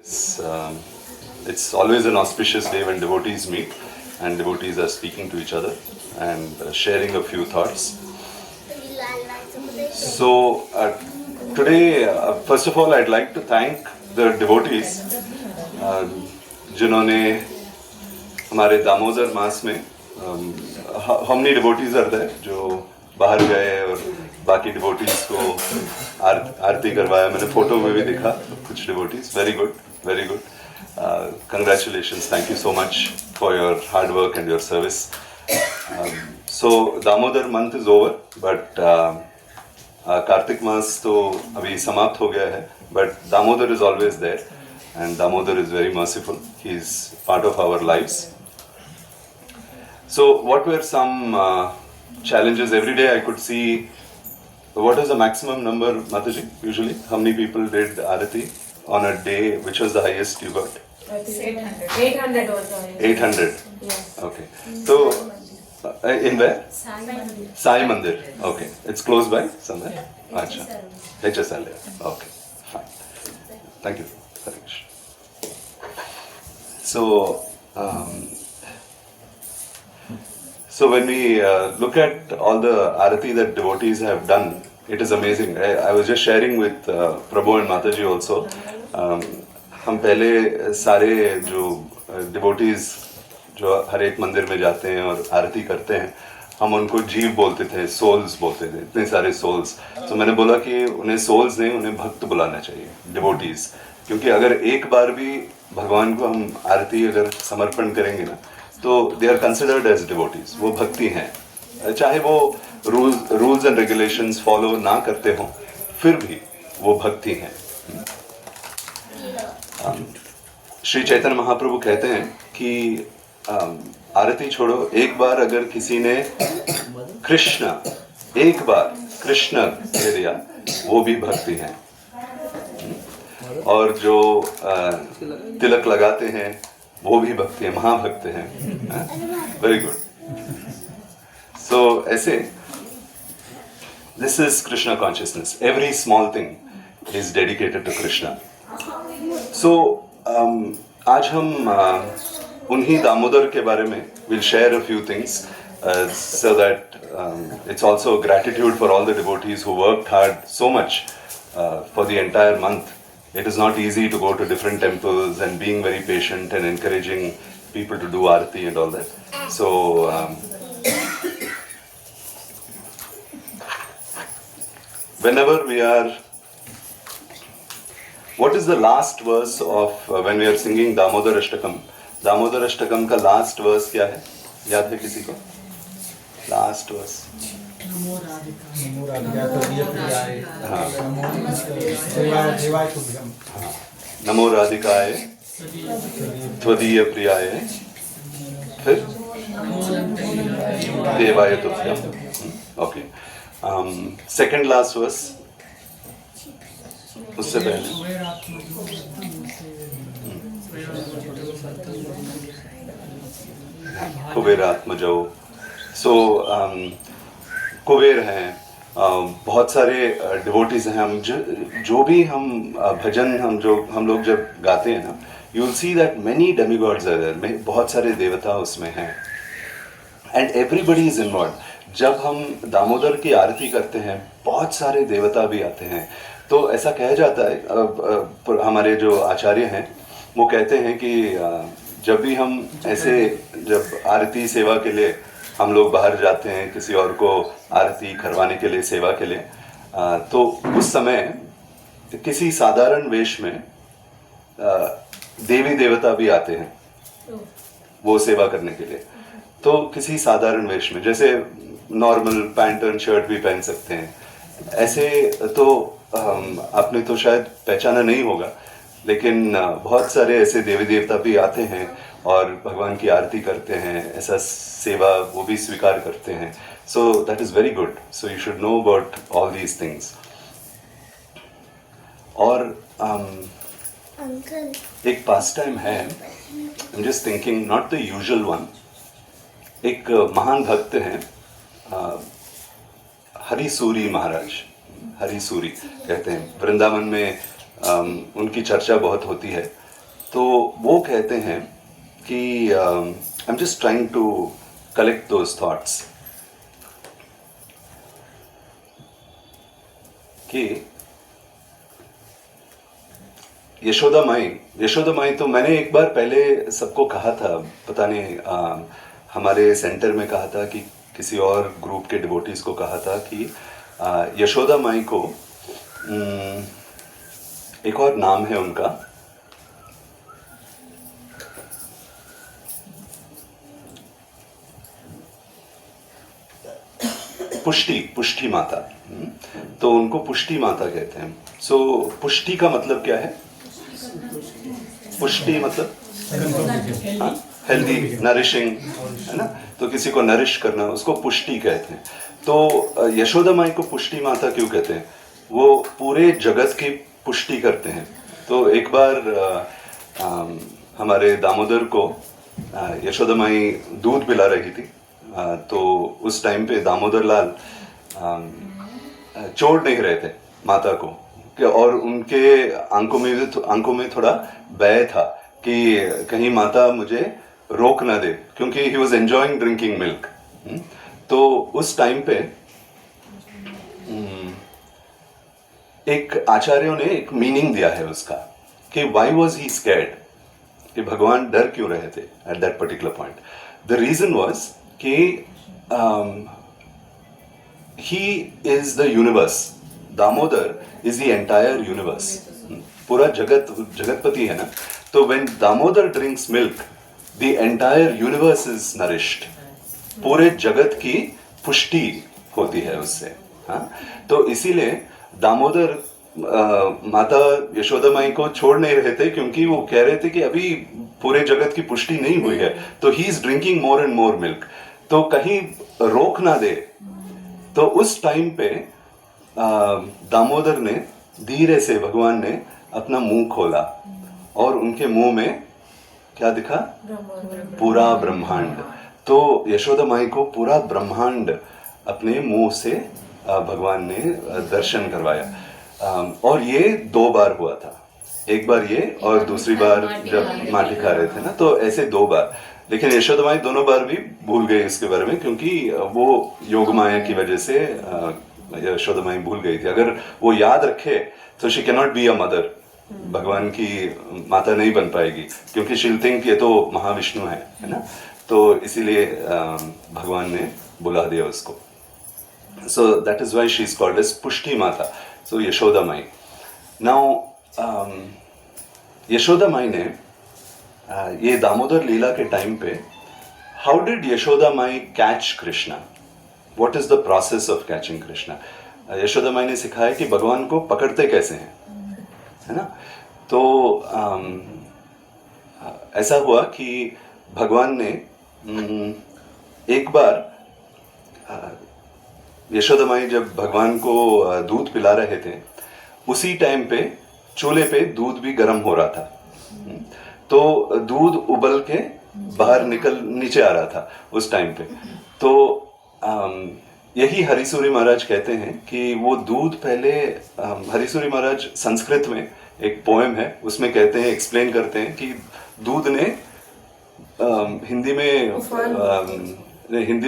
It's always an auspicious day when devotees meet and devotees are speaking to each other and sharing a few thoughts. So today, first of all, I'd like to thank the devotees जिन्होंने हमारे दामोदर मास में how many devotees are there जो बाहर गए और बाकी devotees को आरती करवाया. मैंने फोटो में भी देखा कुछ devotees. Very good, very good. Congratulations, thank you so much for your hard work and your service. So Damodar month is over, but Kartik Mas तो अभी समाप्त हो गया है, but Damodar is always there, and Damodar is very merciful. He is part of our lives. So what were some challenges? Every day I could see. What was the maximum number, Mataji, usually? How many people did Arati on a day? Which was the highest you got? 800. 800 was the highest. 800? Yes. Okay. So, in where? Sai Mandir. Okay. It's close by somewhere? Acha. HSL. Okay. Fine. Thank you. Harish. So when we look at all the Arati that devotees have done, it is amazing. I was just sharing with Prabhu and Mataji also. हम पहले सारे जो devotees जो हर एक मंदिर में जाते हैं और आरती करते हैं, हम उनको जीव बोलते थे, souls बोलते थे, इतने सारे souls. तो मैंने बोला कि उन्हें souls नहीं, उन्हें भक्त बुलाना चाहिए, devotees. क्योंकि अगर एक बार भी भगवान को हम आरती अगर समर्पण करेंगे ना, तो they are considered as devotees. वो भक्ति हैं. चाहे वो rules and regulations follow ना करते हों, फिर भी वो भक्ति हैं. श्री चैतन्य महाप्रभु कहते हैं कि आरती छोड़ो, एक बार अगर किसी ने कृष्ण एक बार कृष्ण कह दिया, वो भी भक्ति है. और जो तिलक लगाते हैं, वो भी भक्ति है, महाभक्त हैं. Very good. सो ऐसे this is Krishna consciousness. Every small thing is dedicated to Krishna. So आज हम उन्हीं दामोदर के बारे में will share a few things so that it's also gratitude for all the devotees who worked hard so much for the entire month. It is not easy to go to different temples and being very patient and encouraging people to do arati and all that. So whenever we are, what is the last verse of when we are singing Damodar Ashtakam? Damodar Ashtakam का last verse क्या है? याद है किसी को? Last verse. नमो राधिकाय त्वदीय प्रियाय. नमो राधिकाय त्वदीय प्रियाय. फिर देवाय तुभ्यम. Okay. Second last verse. उससे पहले कुबेर आत्मजो. सो कुबेर हैं, बहुत सारे डिवोटीज हैं. हम जो भी हम भजन हम लोग जब गाते हैं ना, you will see that many demigods are there. बहुत सारे देवता उसमें हैं, एंड एवरीबडी इज इन्वॉल्व. जब हम दामोदर की आरती करते हैं, बहुत सारे देवता भी आते हैं. तो ऐसा कहा जाता है, हमारे जो आचार्य हैं वो कहते हैं कि जब भी हम ऐसे जब आरती सेवा के लिए हम लोग बाहर जाते हैं, किसी और को आरती करवाने के लिए, सेवा के लिए, तो उस समय किसी साधारण वेश में देवी देवता भी आते हैं वो सेवा करने के लिए. तो किसी साधारण वेश में, जैसे नॉर्मल पैंट एंड शर्ट भी पहन सकते हैं. ऐसे तो आपने तो शायद पहचाना नहीं होगा, लेकिन बहुत सारे ऐसे देवी देवता भी आते हैं और भगवान की आरती करते हैं, ऐसा सेवा वो भी स्वीकार करते हैं. So that is very good. So you should know about all these things. और एक पास टाइम है, आई am just thinking, not the usual one. एक महान भक्त हैं हरिसूरी महाराज. हरिसूरी कहते हैं, वृंदावन में उनकी चर्चा बहुत होती है. तो वो कहते हैं कि I am just trying to collect those thoughts कि यशोदा माई तो मैंने एक बार पहले सबको कहा था, पता नहीं हमारे सेंटर में कहा था कि किसी और ग्रुप के डिवोटीज को कहा था कि यशोदा माई को एक और नाम है उनका, पुष्टि माता। तो उनको पुष्टि माता कहते हैं। सो पुष्टि का मतलब क्या है? पुष्टि मतलब हेल्दी, नरिशिंग, है ना? तो किसी को नरिश करना, उसको पुष्टि कहते हैं। तो यशोदा माई को पुष्टि माता क्यों कहते हैं? वो पूरे जगत की पुष्टि करते हैं। तो एक बार हमारे दामोदर को यशोदा माई दूध पिला रही थी। तो उस टाइम पे दामोदर लाल छोड़ नहीं रहे थे माता को, और उनके आंखों में थोड़ा भय था कि कहीं माता मुझे रोक ना दे, क्योंकि he was enjoying drinking milk. तो उस टाइम पे एक आचार्यों ने एक मीनिंग दिया है उसका कि वाई वॉज ही स्कैर्ड, कि भगवान डर क्यों रहे थे at that particular point. The reason was कि he is the universe. Damodar is the entire universe. पूरा जगतपति है ना। तो when Damodar drinks milk, the entire universe is nourished. पूरे जगत की पुष्टि होती है उससे। हाँ, तो इसीलिए दामोदर माता यशोदा माई को छोड़ नहीं रहे थे, क्योंकि वो कह रहे थे कि अभी पूरे जगत की पुष्टि नहीं हुई है, तो he is drinking more and more milk, तो कहीं रोक ना दे। तो उस टाइम पे दामोदर ने धीरे से, भगवान ने अपना मुंह खोला और उनके मुंह में क्या दिखा? पूरा ब्रह्मांड। तो यशोदा माई को पूरा ब्रह्मांड अपने मुंह से भगवान ने दर्शन करवाया। और ये 2 बार हुआ था, एक बार ये और दूसरी बार जब माटी खा रहे थे ना, तो ऐसे 2 बार। लेकिन यशोदा माई दोनों बार भी भूल गई इसके बारे में, क्योंकि वो योग माया की वजह से यशोदा माई भूल गई थी। अगर वो याद रखे तो she can not be a mother, भगवान की माता नहीं बन पाएगी, क्योंकि शील थिंक ये तो महाविष्णु है ना। तो इसीलिए भगवान ने बुला दिया उसको। So that is why she is called as पुष्टि माता। सो यशोदा माई। नाउ यशोदा माई ने ये दामोदर लीला के टाइम पे, हाउ डिड यशोदा माई catch Krishna? What is the process of catching Krishna? Yashoda माई ने सिखाया कि भगवान को पकड़ते कैसे हैं, है ना। तो ऐसा हुआ कि भगवान ने एक बार, यशोदा माई जब भगवान को दूध पिला रहे थे, उसी टाइम पे चूल्हे पे दूध भी गर्म हो रहा था। तो दूध उबल के बाहर नीचे आ रहा था उस टाइम पे। तो यही हरिसूरी महाराज कहते हैं कि वो दूध पहले, हरिसूरी महाराज संस्कृत में एक पोएम है, उसमें कहते हैं, एक्सप्लेन करते हैं कि दूध ने हिंदी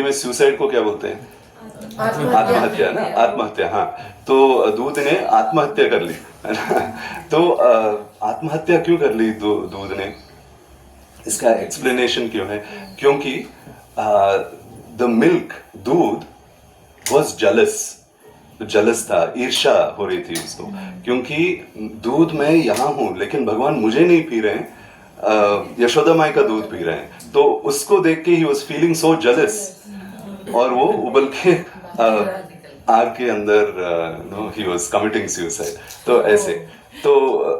में सुसाइड को क्या बोलते हैं? आत्महत्या ना, आत्महत्या। हाँ, तो दूध ने आत्महत्या कर ली, है ना। तो आत्महत्या क्यों कर ली दूध ने? इसका एक्सप्लेनेशन क्यों है? क्योंकि द मिल्क, दूध वॉज जलस था, ईर्ष्या हो रही थी उसको, क्योंकि दूध मैं यहाँ हूँ लेकिन भगवान मुझे नहीं पी रहे हैं, यशोदा माई का दूध पी रहे हैं। तो उसको देख के he was feeling so jealous, और वो उबल के आग के अंदर ही वॉज कमिटिंग सुसाइड। तो ऐसे, तो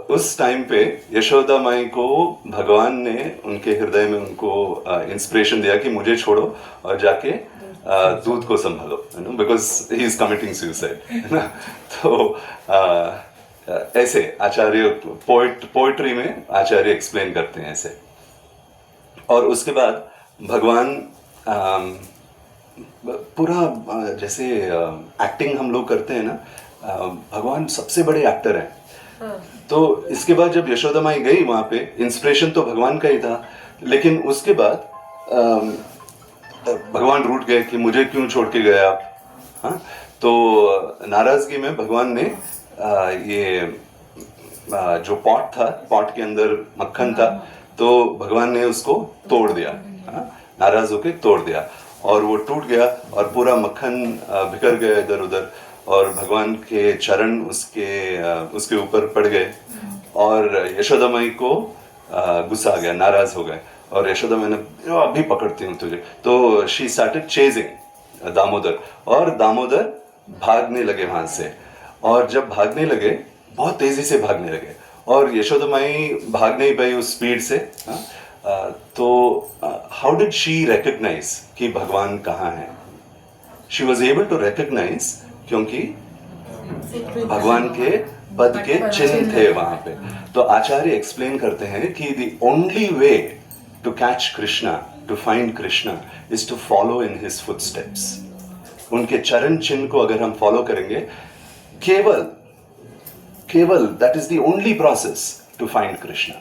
उस टाइम पे यशोदा माई को भगवान ने उनके हृदय में उनको इंस्पिरेशन दिया कि मुझे छोड़ो और जाके दूध को संभालो, because he is committing suicide, है ना। तो ऐसे आचार्य, पोएट्री में आचार्य एक्सप्लेन करते हैं ऐसे। और उसके बाद भगवान पूरा, जैसे एक्टिंग हम लोग करते हैं ना, भगवान सबसे बड़े एक्टर हैं। तो इसके बाद जब यशोदा माई गई वहां पे, इंस्पिरेशन तो भगवान का ही था, लेकिन उसके बाद भगवान रूठ गए कि मुझे क्यों छोड़ के गए आप। हाँ, तो नाराजगी में भगवान ने जो पॉट था, पॉट के अंदर मक्खन था, तो भगवान ने उसको तोड़ दिया। हाँ, नाराज होके तोड़ दिया और वो टूट गया और पूरा मक्खन बिखर गया इधर उधर, और भगवान के चरण उसके ऊपर पड़ गए और यशोदा माई को गुस्सा आ गया, नाराज हो गए, और यशोदा मैंने अभी पकड़ती हूँ तुझे, तो शी स्टार्टेड चेजिंग दामोदर, और दामोदर भागने लगे वहां से, और जब भागने लगे बहुत तेजी से भागने लगे, और यशोदा माई भाग नहीं पाई उस स्पीड से। तो हाउ डिड शी रिकग्नाइज कि भगवान कहाँ है? She was able to recognise क्योंकि भगवान के पद के चिन्ह थे वहां पे। तो आचार्य एक्सप्लेन करते हैं कि the only way to catch Krishna, to find Krishna, is to follow in his footsteps. उनके चरण चिन्ह को अगर हम फॉलो करेंगे, केवल that is the only process to find Krishna.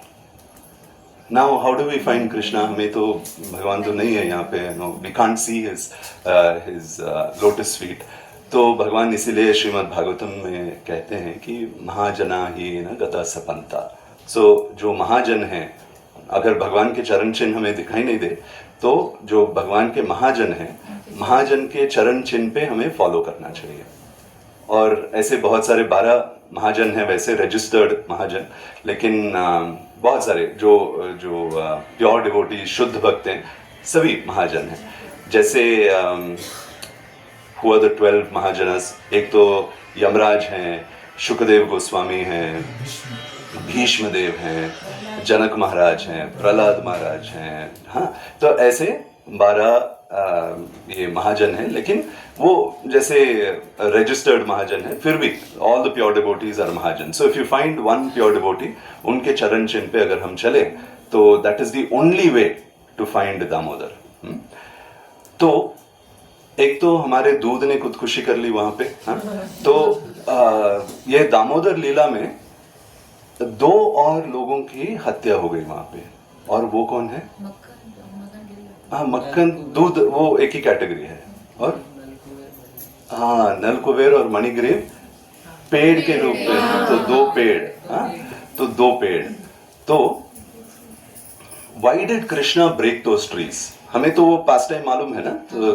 Now how do we find Krishna? हमें तो भगवान तो नहीं है यहाँ पे, no, we can't see his lotus feet. तो भगवान इसीलिए श्रीमद् भागवतम में कहते हैं कि महाजना ही न गता सपंता। सो जो महाजन है, अगर भगवान के चरण चिन्ह हमें दिखाई नहीं दे, तो जो भगवान के महाजन हैं, महाजन के चरण चिन्ह पे हमें फॉलो करना चाहिए। और ऐसे बहुत सारे 12 महाजन हैं, वैसे रजिस्टर्ड महाजन, लेकिन बहुत सारे जो प्योर डिवोटी, शुद्ध भक्त हैं, सभी महाजन हैं। जैसे हुआ द 12 महाजनस, एक तो यमराज हैं, शुकदेव गोस्वामी हैं, भीष्म देव हैं, जनक महाराज हैं, प्रहलाद महाराज हैं। हाँ, तो ऐसे 12 ये महाजन हैं, लेकिन वो जैसे रजिस्टर्ड महाजन है, फिर भी all the pure devotees are mahajan. So if you find one pure devotee, उनके चरण चिन्ह पे अगर हम चले, तो that is the only way to find Damodar. तो एक तो हमारे दूध ने खुदकुशी कर ली वहां पे। हाँ? तो ये दामोदर लीला में 2 और लोगों की हत्या हो गई वहां पे, और वो कौन है? हाँ, मक्खन दूध वो एक ही कैटेगरी है, और हाँ, नलकुबेर और मणिग्रीव पेड़ के रूप में, तो 2 पेड़। हाँ, तो 2 पेड़। तो why did Krishna break those trees? हमें तो वो पास्ट टाइम मालूम है ना, तो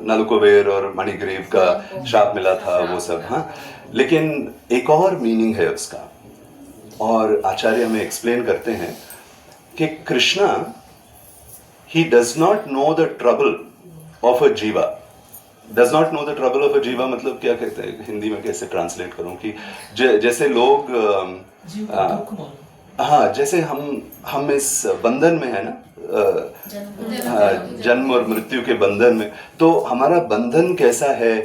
नलकुबेर और मणिग्रीव का श्राप मिला था, वो सब। हाँ, लेकिन एक और मीनिंग है उसका, और आचार्य हमें एक्सप्लेन करते हैं कि Krishna, he does not know the trouble of a jiva. Does not know the trouble of a jiva मतलब क्या कहते हैं हिंदी में, कैसे ट्रांसलेट करूं? कि जैसे लोग हाँ, जैसे हम इस बंधन में है ना, जन्म और मृत्यु के बंधन में, तो हमारा बंधन कैसा है,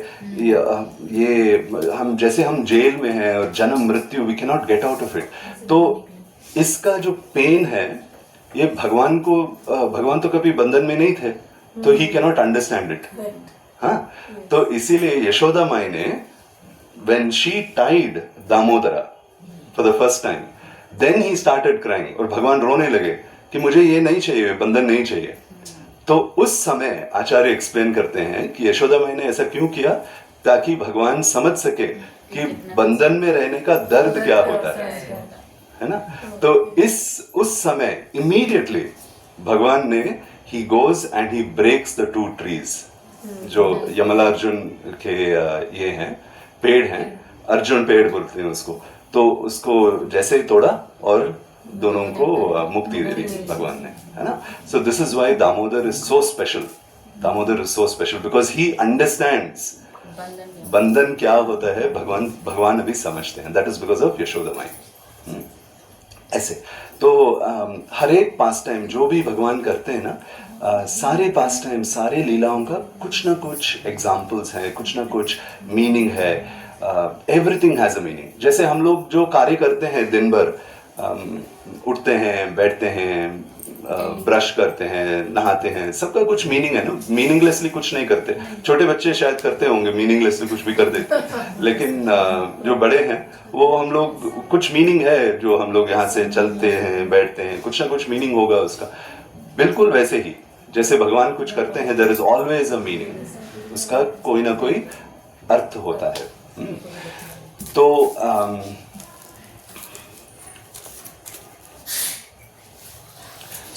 ये हम जेल में हैं और जन्म मृत्यु, we can not get out of it. तो इसका जो पेन है, ये भगवान तो कभी बंधन में नहीं थे, तो he can not understand it. हाँ, तो इसीलिए यशोदा माई ने, when she tied Damodara for the first time, then he started crying, और भगवान रोने लगे कि मुझे ये नहीं चाहिए, बंधन नहीं चाहिए। तो उस समय आचार्य एक्सप्लेन करते हैं कि यशोदा माई ने ऐसा क्यों किया, ताकि भगवान समझ सके कि बंधन में रहने का दर्द क्या होता है ना। तो उस समय इमीडिएटली भगवान ने, he goes and he breaks the 2 trees, जो यमलार्जुन के ये हैं, पेड़ हैं, अर्जुन पेड़ बोलते हैं उसको। तो उसको जैसे ही तोड़ा और दोनों को मुक्ति दे दी भगवान ने, है ना। So this is why Damodar is so special. Damodar is so special because he understands बंधन क्या होता है, भगवान अभी समझते हैं। That is because of Yashoda माई। ऐसे तो हर एक पास टाइम जो भी भगवान करते हैं ना, सारे पास टाइम, सारे लीलाओं का कुछ ना कुछ एग्जाम्पल्स हैं, कुछ ना कुछ मीनिंग है। Everything has a meaning. जैसे हम लोग जो कार्य करते हैं दिन भर, उठते हैं, बैठते हैं, ब्रश करते हैं, नहाते हैं, सबका कुछ मीनिंग है ना, मीनिंगलेसली कुछ नहीं करते। छोटे बच्चे शायद करते होंगे, मीनिंगलेसली कुछ भी कर देते, लेकिन जो बड़े हैं वो हम लोग कुछ मीनिंग है, जो हम लोग यहाँ से चलते हैं, बैठते हैं, कुछ ना कुछ मीनिंग होगा उसका। बिल्कुल वैसे ही जैसे भगवान कुछ करते हैं, there is always a meaning, उसका कोई ना कोई अर्थ होता है। तो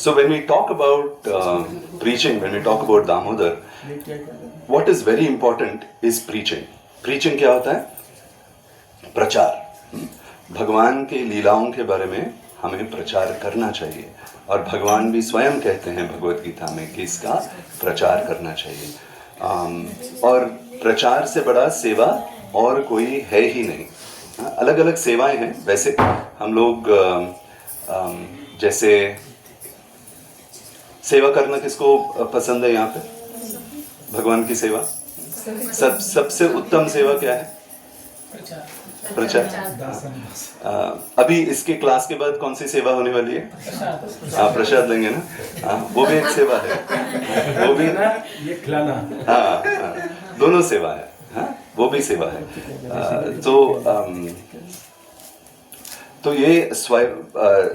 so when we talk about preaching, when we talk about Damodar, what is very important is preaching. Preaching क्या होता है? प्रचार। भगवान के लीलाओं के बारे में हमें प्रचार करना चाहिए, और भगवान भी स्वयं कहते हैं भगवत गीता में कि इसका प्रचार करना चाहिए। और प्रचार से बड़ा सेवा और कोई है ही नहीं। अलग अलग सेवाएं हैं वैसे, हम लोग जैसे सेवा करना किसको पसंद है यहाँ पे? भगवान की सेवा। सबसे उत्तम सेवा क्या है? प्रचार। अभी इसके क्लास के बाद कौन सी सेवा होने वाली है? प्रसाद लेंगे ना। वो भी एक सेवा है, वो भी ना, ये खिलाना। हाँ, दोनों सेवा है। हाँ, वो भी सेवा है। तो ये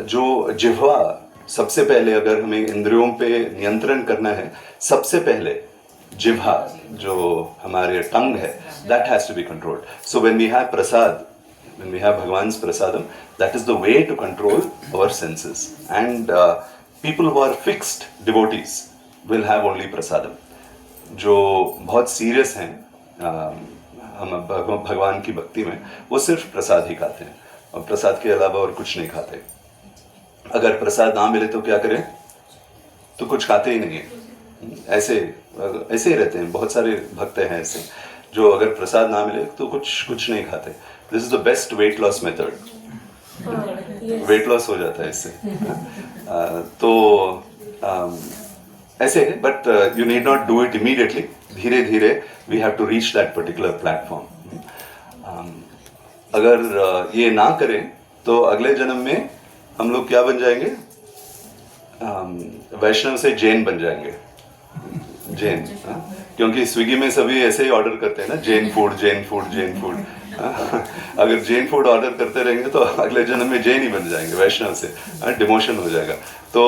जो जिह्वा, सबसे पहले अगर हमें इंद्रियों पे नियंत्रण करना है, सबसे पहले जिह्वा जो हमारे टंग है, that has to be controlled. So when we have prasad, when we have Bhagwan's prasadam, that is the way to control our senses. And people who are fixed devotees will have only prasadam. जो बहुत serious हैं हम भगवान की भक्ति में, वो सिर्फ प्रसाद ही खाते हैं, और प्रसाद के अलावा और कुछ नहीं खाते। अगर प्रसाद ना मिले तो क्या करें? तो कुछ खाते ही नहीं है। ऐसे ही रहते हैं। बहुत सारे भक्त हैं ऐसे, जो अगर प्रसाद ना मिले तो कुछ नहीं खाते। This is the best weight loss method. Weight loss हो जाता है इससे। ऐसे है, but you need not do it immediately. धीरे धीरे we have to reach that particular platform. अगर ये ना करें तो अगले जन्म में हम लोग क्या बन जाएंगे? वैष्णव से जैन बन जाएंगे। जैन, क्योंकि स्विगी में सभी ऐसे ही ऑर्डर करते हैं ना, Jain food, Jain food, Jain food. अगर जैन फूड ऑर्डर करते रहेंगे तो अगले जन्म में जैन ही बन जाएंगे, वैष्णव से डिमोशन हो जाएगा। तो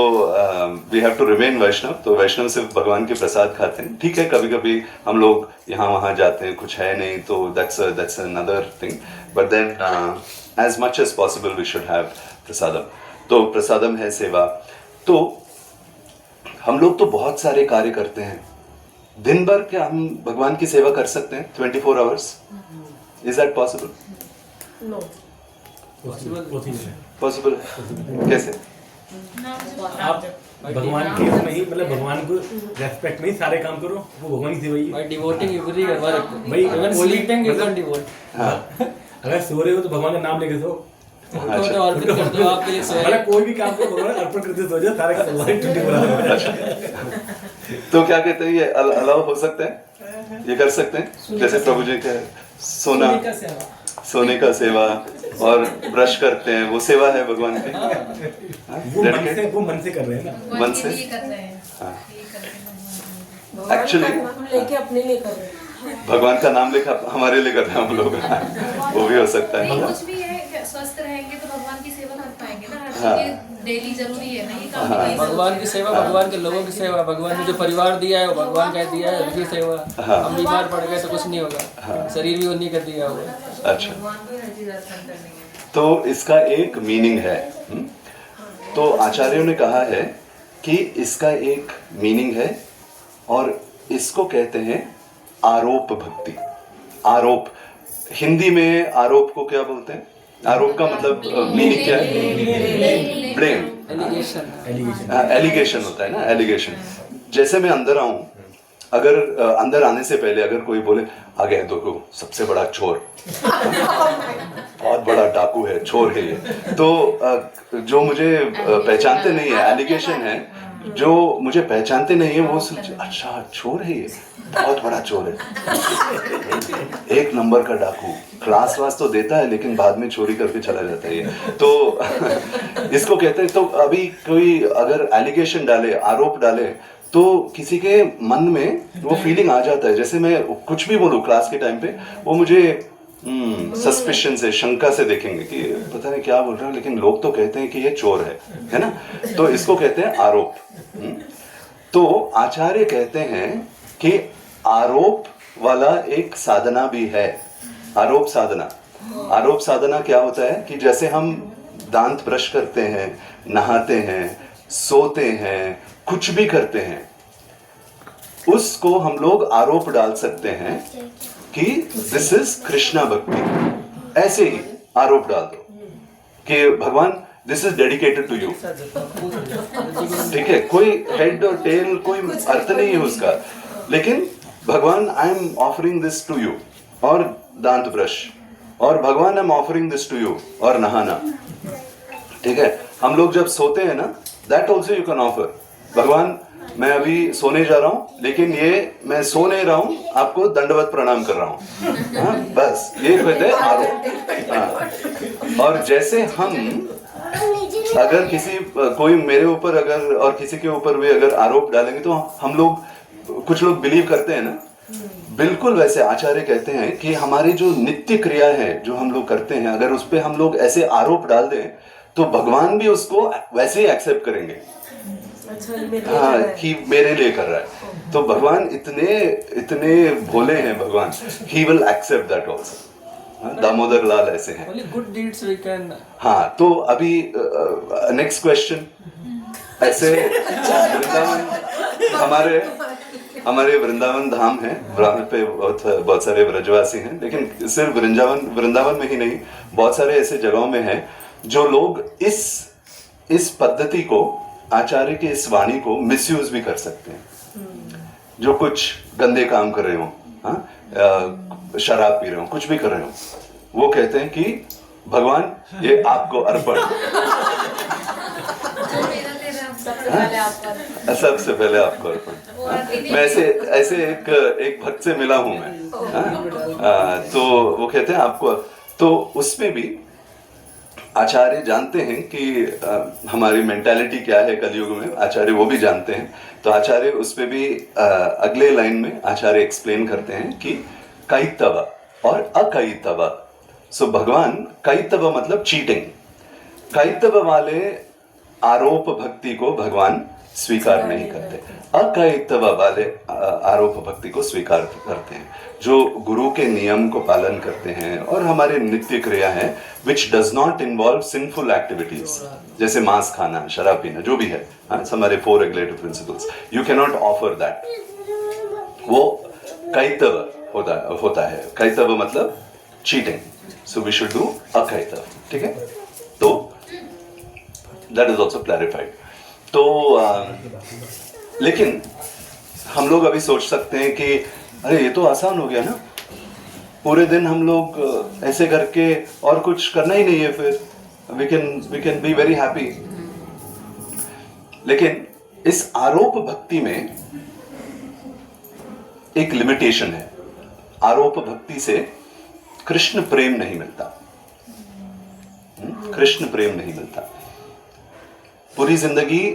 वी हैव टू रिमेन वैष्णव। तो वैष्णव से भगवान के प्रसाद खाते हैं। ठीक है, कभी कभी हम लोग यहाँ वहाँ जाते हैं, कुछ है नहीं तो that's another thing, but then as much as possible we should have prasadam. तो प्रसादम है सेवा। तो हम लोग तो बहुत सारे कार्य करते हैं। दिन भर क्या हम भगवान की सेवा कर सकते हैं 24 hours? Is that possible? No possible कैसे? आप भगवान के में ही, मतलब भगवान को रेस्पेक्ट में ही सारे काम करो, वो भगवान की सेवा ही है। By devoting every work, भाई even sleeping you can devote. अगर सो रहे हो तो भगवान का नाम लेके सो। उनको तो अर्पित कर दो, आपके लिए सोए। मतलब कोई भी काम करो भगवान अर्पण करते सो जाओ, सारे का भगवान छुट्टी बुला। तो क्या कहते हैं, ये अलाउ हो सकता है? ये कर सकते हैं? जैसे प्रभु जी का सोने का सेवा और ब्रश करते हैं, वो सेवा है भगवान की। वो मन से कर रहे हैं ना, मन से। एक्चुअली लेके अपने लिए कर रहे हैं। भगवान का नाम लेकर हमारे लिए करते हैं हम लोग। वो भी हो सकता है। कुछ भी है, स्वस्थ रहेंगे तो भगवान की सेवा कर पाएंगे ना। हर चीज डेली जरूरी है ना, ये काम भी भगवान की सेवा, भगवान के लोगों की सेवा, भगवान ने जो परिवार दिया है वो भगवान का दिया है, उसकी सेवा। हम बीमार पड़ गए तो कुछ नहीं होगा, शरीर भी उन्हीं का दिया हुआ है। अच्छा, तो इसका एक मीनिंग है। तो आचार्यों ने कहा है कि इसका एक मीनिंग है, और इसको कहते हैं आरोप भक्ति। आरोप, हिंदी में आरोप को क्या बोलते हैं? आरोप का मतलब मीनिंग क्या है? Blame, allegation. एलिगेशन होता है ना, एलिगेशन। जैसे मैं अंदर आऊं अगर अंदर आने से पहले अगर कोई बोले आ गया देखो सबसे बड़ा चोर, बहुत बड़ा डाकू है, चोर है ये, तो जो मुझे पहचानते नहीं है, एलिगेशन है, जो मुझे पहचानते नहीं है वो सोचे अच्छा चोर है ये, बहुत बड़ा चोर है, एक नंबर का डाकू, क्लास वास तो देता है लेकिन बाद में चोरी करके चला जाता है ये, तो इसको कहते हैं। तो अभी कोई अगर एलिगेशन डाले, आरोप डाले, तो किसी के मन में वो फीलिंग आ जाता है, जैसे मैं कुछ भी बोलूं क्लास के टाइम पे, वो मुझे सस्पिशन से, शंका से देखेंगे कि पता नहीं क्या बोल रहा है, लेकिन लोग तो कहते हैं कि ये चोर है ना, तो इसको कहते हैं आरोप। तो आचार्य कहते हैं कि आरोप वाला एक साधना भी है, आरोप साधना। आरोप साधना क्या होता है कि जैसे हम दांत ब्रश करते हैं, नहाते हैं, सोते हैं, कुछ भी करते हैं, उसको हम लोग आरोप डाल सकते हैं कि दिस इज कृष्णा भक्ति। ऐसे ही आरोप डाल दो कि भगवान this is dedicated to you, ठीक है, कोई हेड और टेल कोई अर्थ नहीं है उसका, लेकिन भगवान I am offering this to you, और दांत ब्रश, और भगवान I am offering this to you, और नहाना, ठीक है। हम लोग जब सोते हैं ना, that also you can offer, भगवान मैं अभी सोने जा रहा हूं, लेकिन ये मैं सो नहीं रहा हूं, आपको दंडवत प्रणाम कर रहा हूं, हाँ, बस ये कहते हैं आरोप। हाँ। और जैसे हम अगर किसी कोई मेरे ऊपर अगर और किसी के ऊपर भी अगर आरोप डालेंगे तो हम लोग, कुछ लोग बिलीव करते हैं ना, बिल्कुल वैसे आचार्य कहते हैं कि हमारी जो नित्य क्रिया है जो हम लोग करते हैं, अगर उस पर हम लोग ऐसे आरोप डाल दें तो भगवान भी उसको वैसे ही एक्सेप्ट करेंगे। हाँ, कि मेरे लिए कर रहा है, तो भगवान इतने भोले हैं भगवान, he will accept that also. Damodar लाल ऐसे हैं। Only good deeds we can. हाँ, तो अभी नेक्स्ट क्वेश्चन, ऐसे वृंदावन हमारे वृंदावन धाम है, वहाँ पे बहुत सारे ब्रजवासी हैं, लेकिन सिर्फ वृंदावन में ही नहीं, बहुत सारे ऐसे जगहों में हैं जो लोग इस पद्धति को, आचार्य की इस वाणी को मिसयूज भी कर सकते हैं। जो कुछ गंदे काम कर रहे हो, हाँ, शराब पी रहे हो, कुछ भी कर रहे हो, वो कहते हैं कि भगवान ये आपको अर्पण, सबसे पहले आपको अर्पण। मैं ऐसे एक भक्त से मिला हूं मैं, तो वो कहते हैं आपको, तो उसमें भी आचार्य जानते हैं कि हमारी मेंटालिटी क्या है कलयुग में, आचार्य वो भी जानते हैं, तो आचार्य उस पे भी अगले लाइन में आचार्य एक्सप्लेन करते हैं कि कैतव और अकैतव। सो भगवान, कैतव मतलब चीटिंग, कैतव वाले आरोप भक्ति को भगवान स्वीकार नहीं करते, अकैतव वाले आरोप भक्ति को स्वीकार करते हैं, जो गुरु के नियम को पालन करते हैं और हमारे नित्य क्रिया है, which does not involve sinful activities, जैसे मांस खाना, शराब पीना, जो भी है, हमारे 4 regulative principles, you can not दैट, वो कैतव होता है। कैतव मतलब cheating, so we should do अकैतव, ठीक है। तो दैट इज ऑल्सो क्लैरिफाइड। तो लेकिन हम लोग अभी सोच सकते हैं कि अरे ये तो आसान हो गया ना, पूरे दिन हम लोग ऐसे करके और कुछ करना ही नहीं है, फिर we can be very happy. लेकिन इस आरोप भक्ति में एक लिमिटेशन है, आरोप भक्ति से कृष्ण प्रेम नहीं मिलता, कृष्ण प्रेम नहीं मिलता। पूरी जिंदगी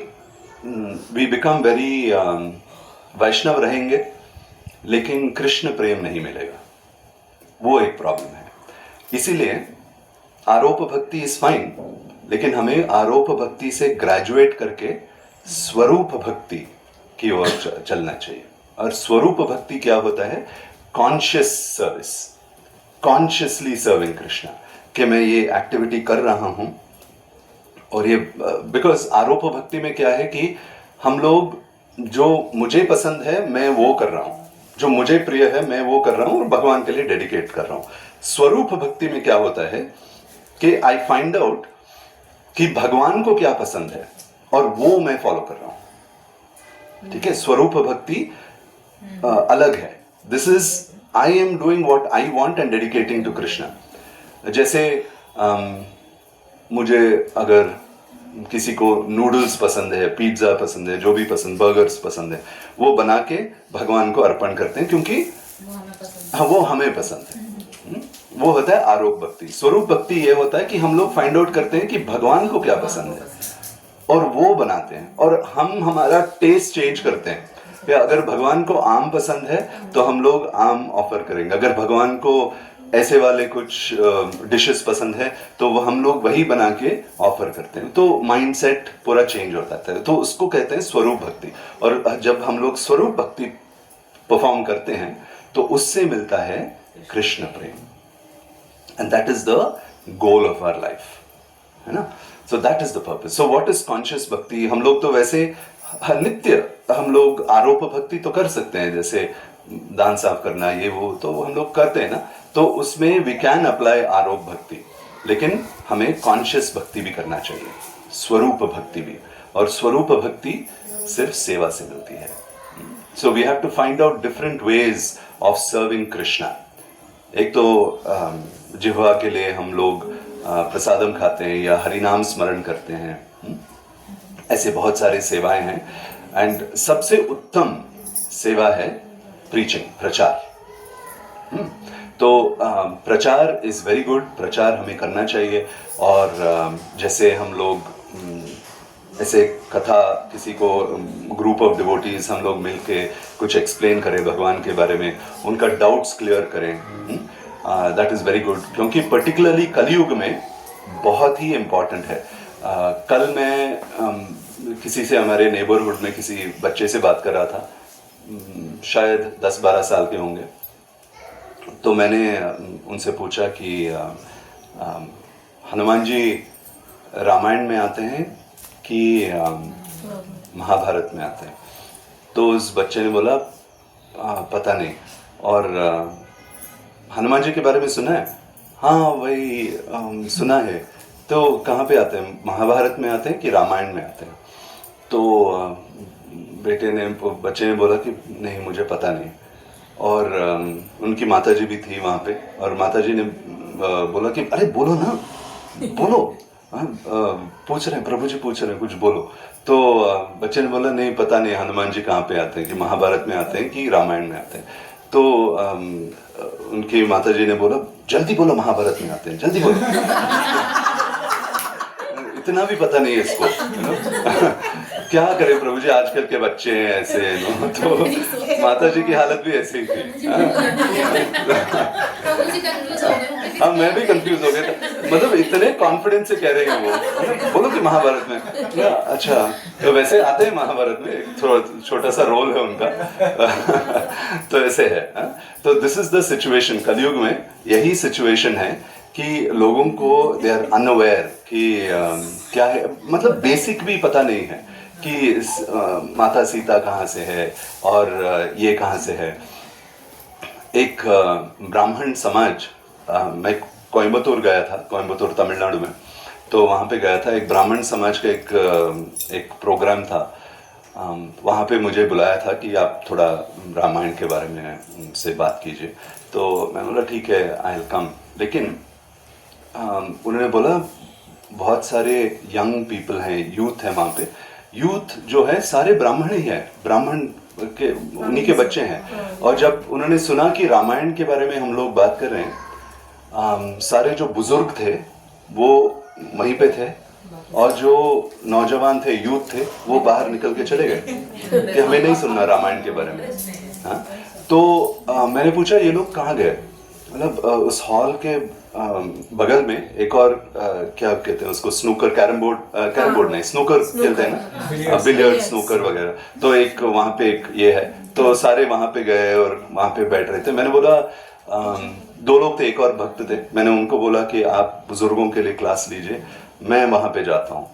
वी बिकम वेरी वैष्णव रहेंगे, लेकिन कृष्ण प्रेम नहीं मिलेगा, वो एक प्रॉब्लम है। इसीलिए आरोप भक्ति इज फाइन, लेकिन हमें आरोप भक्ति से ग्रेजुएट करके स्वरूप भक्ति की ओर चलना चाहिए। और स्वरूप भक्ति क्या होता है? Conscious service, consciously serving Krishna, कि मैं ये एक्टिविटी कर रहा हूं, और ये बिकॉज आरोप भक्ति में क्या है कि हम लोग, जो मुझे पसंद है मैं वो कर रहा हूं, जो मुझे प्रिय है मैं वो कर रहा हूं और भगवान के लिए डेडिकेट कर रहा हूं। स्वरूप भक्ति में क्या होता है कि आई फाइंड आउट कि भगवान को क्या पसंद है और वो मैं फॉलो कर रहा हूं, ठीक है। स्वरूप भक्ति अलग है. This is I am doing what I want and dedicating to Krishna. जैसे मुझे अगर किसी को नूडल्स पसंद है, पिज्ज़ा पसंद है, जो भी पसंद, बर्गर्स पसंद है, वो बना के भगवान को अर्पण करते हैं क्योंकि हाँ वो हमें पसंद है. वो होता है आरोप भक्ति. स्वरूप भक्ति ये होता है कि हम लोग फाइंड आउट करते हैं कि भगवान को क्या पसंद है और वो बनाते हैं और हम हमारा टेस्ट चेंज करते हैं. या अगर भगवान को आम पसंद है तो हम लोग आम ऑफर करेंगे. अगर भगवान को ऐसे वाले कुछ डिशेस पसंद है तो वो हम लोग वही बना के ऑफर करते हैं. तो माइंडसेट पूरा चेंज हो जाता है. तो उसको कहते हैं स्वरूप भक्ति. और जब हम लोग स्वरूप भक्ति परफॉर्म करते हैं तो उससे मिलता है कृष्ण प्रेम. And that is the goal of our life, है ना. So that is the purpose. So what is conscious bhakti? हम लोग तो वैसे नित्य हम लोग आरोप भक्ति तो कर सकते हैं, जैसे दान साफ करना ये वो तो हम लोग करते हैं ना. तो उसमें वी कैन अप्लाई आरोप भक्ति, लेकिन हमें कॉन्शियस भक्ति भी करना चाहिए, स्वरूप भक्ति भी. और स्वरूप भक्ति सिर्फ सेवा से मिलती है. So we have to find out different ways of serving Krishna. एक तो जिह्वा के लिए हम लोग प्रसादम खाते हैं या हरिनाम स्मरण करते हैं. ऐसे बहुत सारे सेवाएं हैं. एंड सबसे उत्तम सेवा है प्रीचिंग, प्रचार. तो प्रचार इज वेरी गुड. प्रचार हमें करना चाहिए. और जैसे हम लोग ऐसे कथा किसी को ग्रुप ऑफ डिवोटीज हम लोग मिलके कुछ एक्सप्लेन करें भगवान के बारे में, उनका डाउट्स क्लियर करें, दैट इज़ वेरी गुड. क्योंकि पर्टिकुलरली कलयुग में बहुत ही इम्पॉर्टेंट है. कल मैं किसी से हमारे नेबरहुड में किसी बच्चे से बात कर रहा था, शायद 10-12 साल के होंगे. तो मैंने उनसे पूछा कि हनुमान जी रामायण में आते हैं कि महाभारत में आते हैं? तो उस बच्चे ने बोला पता नहीं. और हनुमान जी के बारे में सुना है? हाँ वही सुना है. तो कहाँ पे आते हैं, महाभारत में आते हैं कि रामायण में आते हैं? तो बच्चे ने बोला कि नहीं मुझे पता नहीं. और उनकी माताजी भी थी वहाँ पे और माताजी ने बोला कि अरे बोलो ना, बोलो, पूछ रहे हैं प्रभु जी, पूछ रहे हैं, कुछ बोलो. तो बच्चे ने बोला नहीं पता नहीं हनुमान जी कहाँ पे आते हैं, कि महाभारत में आते हैं कि रामायण में आते हैं. तो उनकी माताजी ने बोला जल्दी बोलो महाभारत में आते हैं, जल्दी बोलो. इतना भी पता नहीं है इसको. क्या करें प्रभु जी, आजकल के बच्चे हैं ऐसे. तो माता जी की हालत भी ऐसी ही थी. हाँ मैं भी कंफ्यूज हो गया था. मतलब इतने कॉन्फिडेंस से कह रहे हैं वो, बोलो कि महाभारत में. अच्छा तो वैसे आते हैं महाभारत में, एक थोड़ा छोटा सा रोल है उनका. तो ऐसे है. तो दिस इज द सिचुएशन. कलयुग में यही सिचुएशन है कि लोगों को दे आर अनअवेयर कि क्या है, मतलब बेसिक भी पता नहीं है कि माता सीता कहाँ से है और ये कहाँ से है. एक ब्राह्मण समाज, मैं कोयम्बतूर गया था, कोयम्बतूर तमिलनाडु में. तो वहाँ पे गया था, एक ब्राह्मण समाज का एक प्रोग्राम था. वहाँ पे मुझे बुलाया था कि आप थोड़ा रामायण के बारे में उनसे बात कीजिए. तो मैं बोला ठीक है आई विल कम. लेकिन उन्होंने बोला बहुत सारे यंग पीपल हैं, यूथ है वहाँ पे. यूथ जो है सारे ब्राह्मण ही है, ब्राह्मण के उन्हीं के बच्चे हैं. और जब उन्होंने सुना कि रामायण के बारे में हम लोग बात कर रहे हैं, सारे जो बुजुर्ग थे वो वहीं पे थे और जो नौजवान थे, यूथ थे, वो बाहर निकल के चले गए कि हमें नहीं सुनना रामायण के बारे में. हाँ तो मैंने पूछा ये लोग कहाँ गए. मतलब उस हॉल के बगल में एक और क्या कहते हैं उसको, स्नूकर, कैरम बोर्ड नहीं, स्नूकर खेलते हैं ना, बिलियर्ड, स्नूकर वगैरह. तो एक वहाँ पे एक ये है. तो सारे वहाँ पे गए और वहाँ पे बैठ रहे थे. मैंने बोला 2 लोग थे, एक और भक्त थे. मैंने उनको बोला कि आप बुजुर्गों के लिए क्लास लीजिए, मैं वहाँ पे जाता हूँ.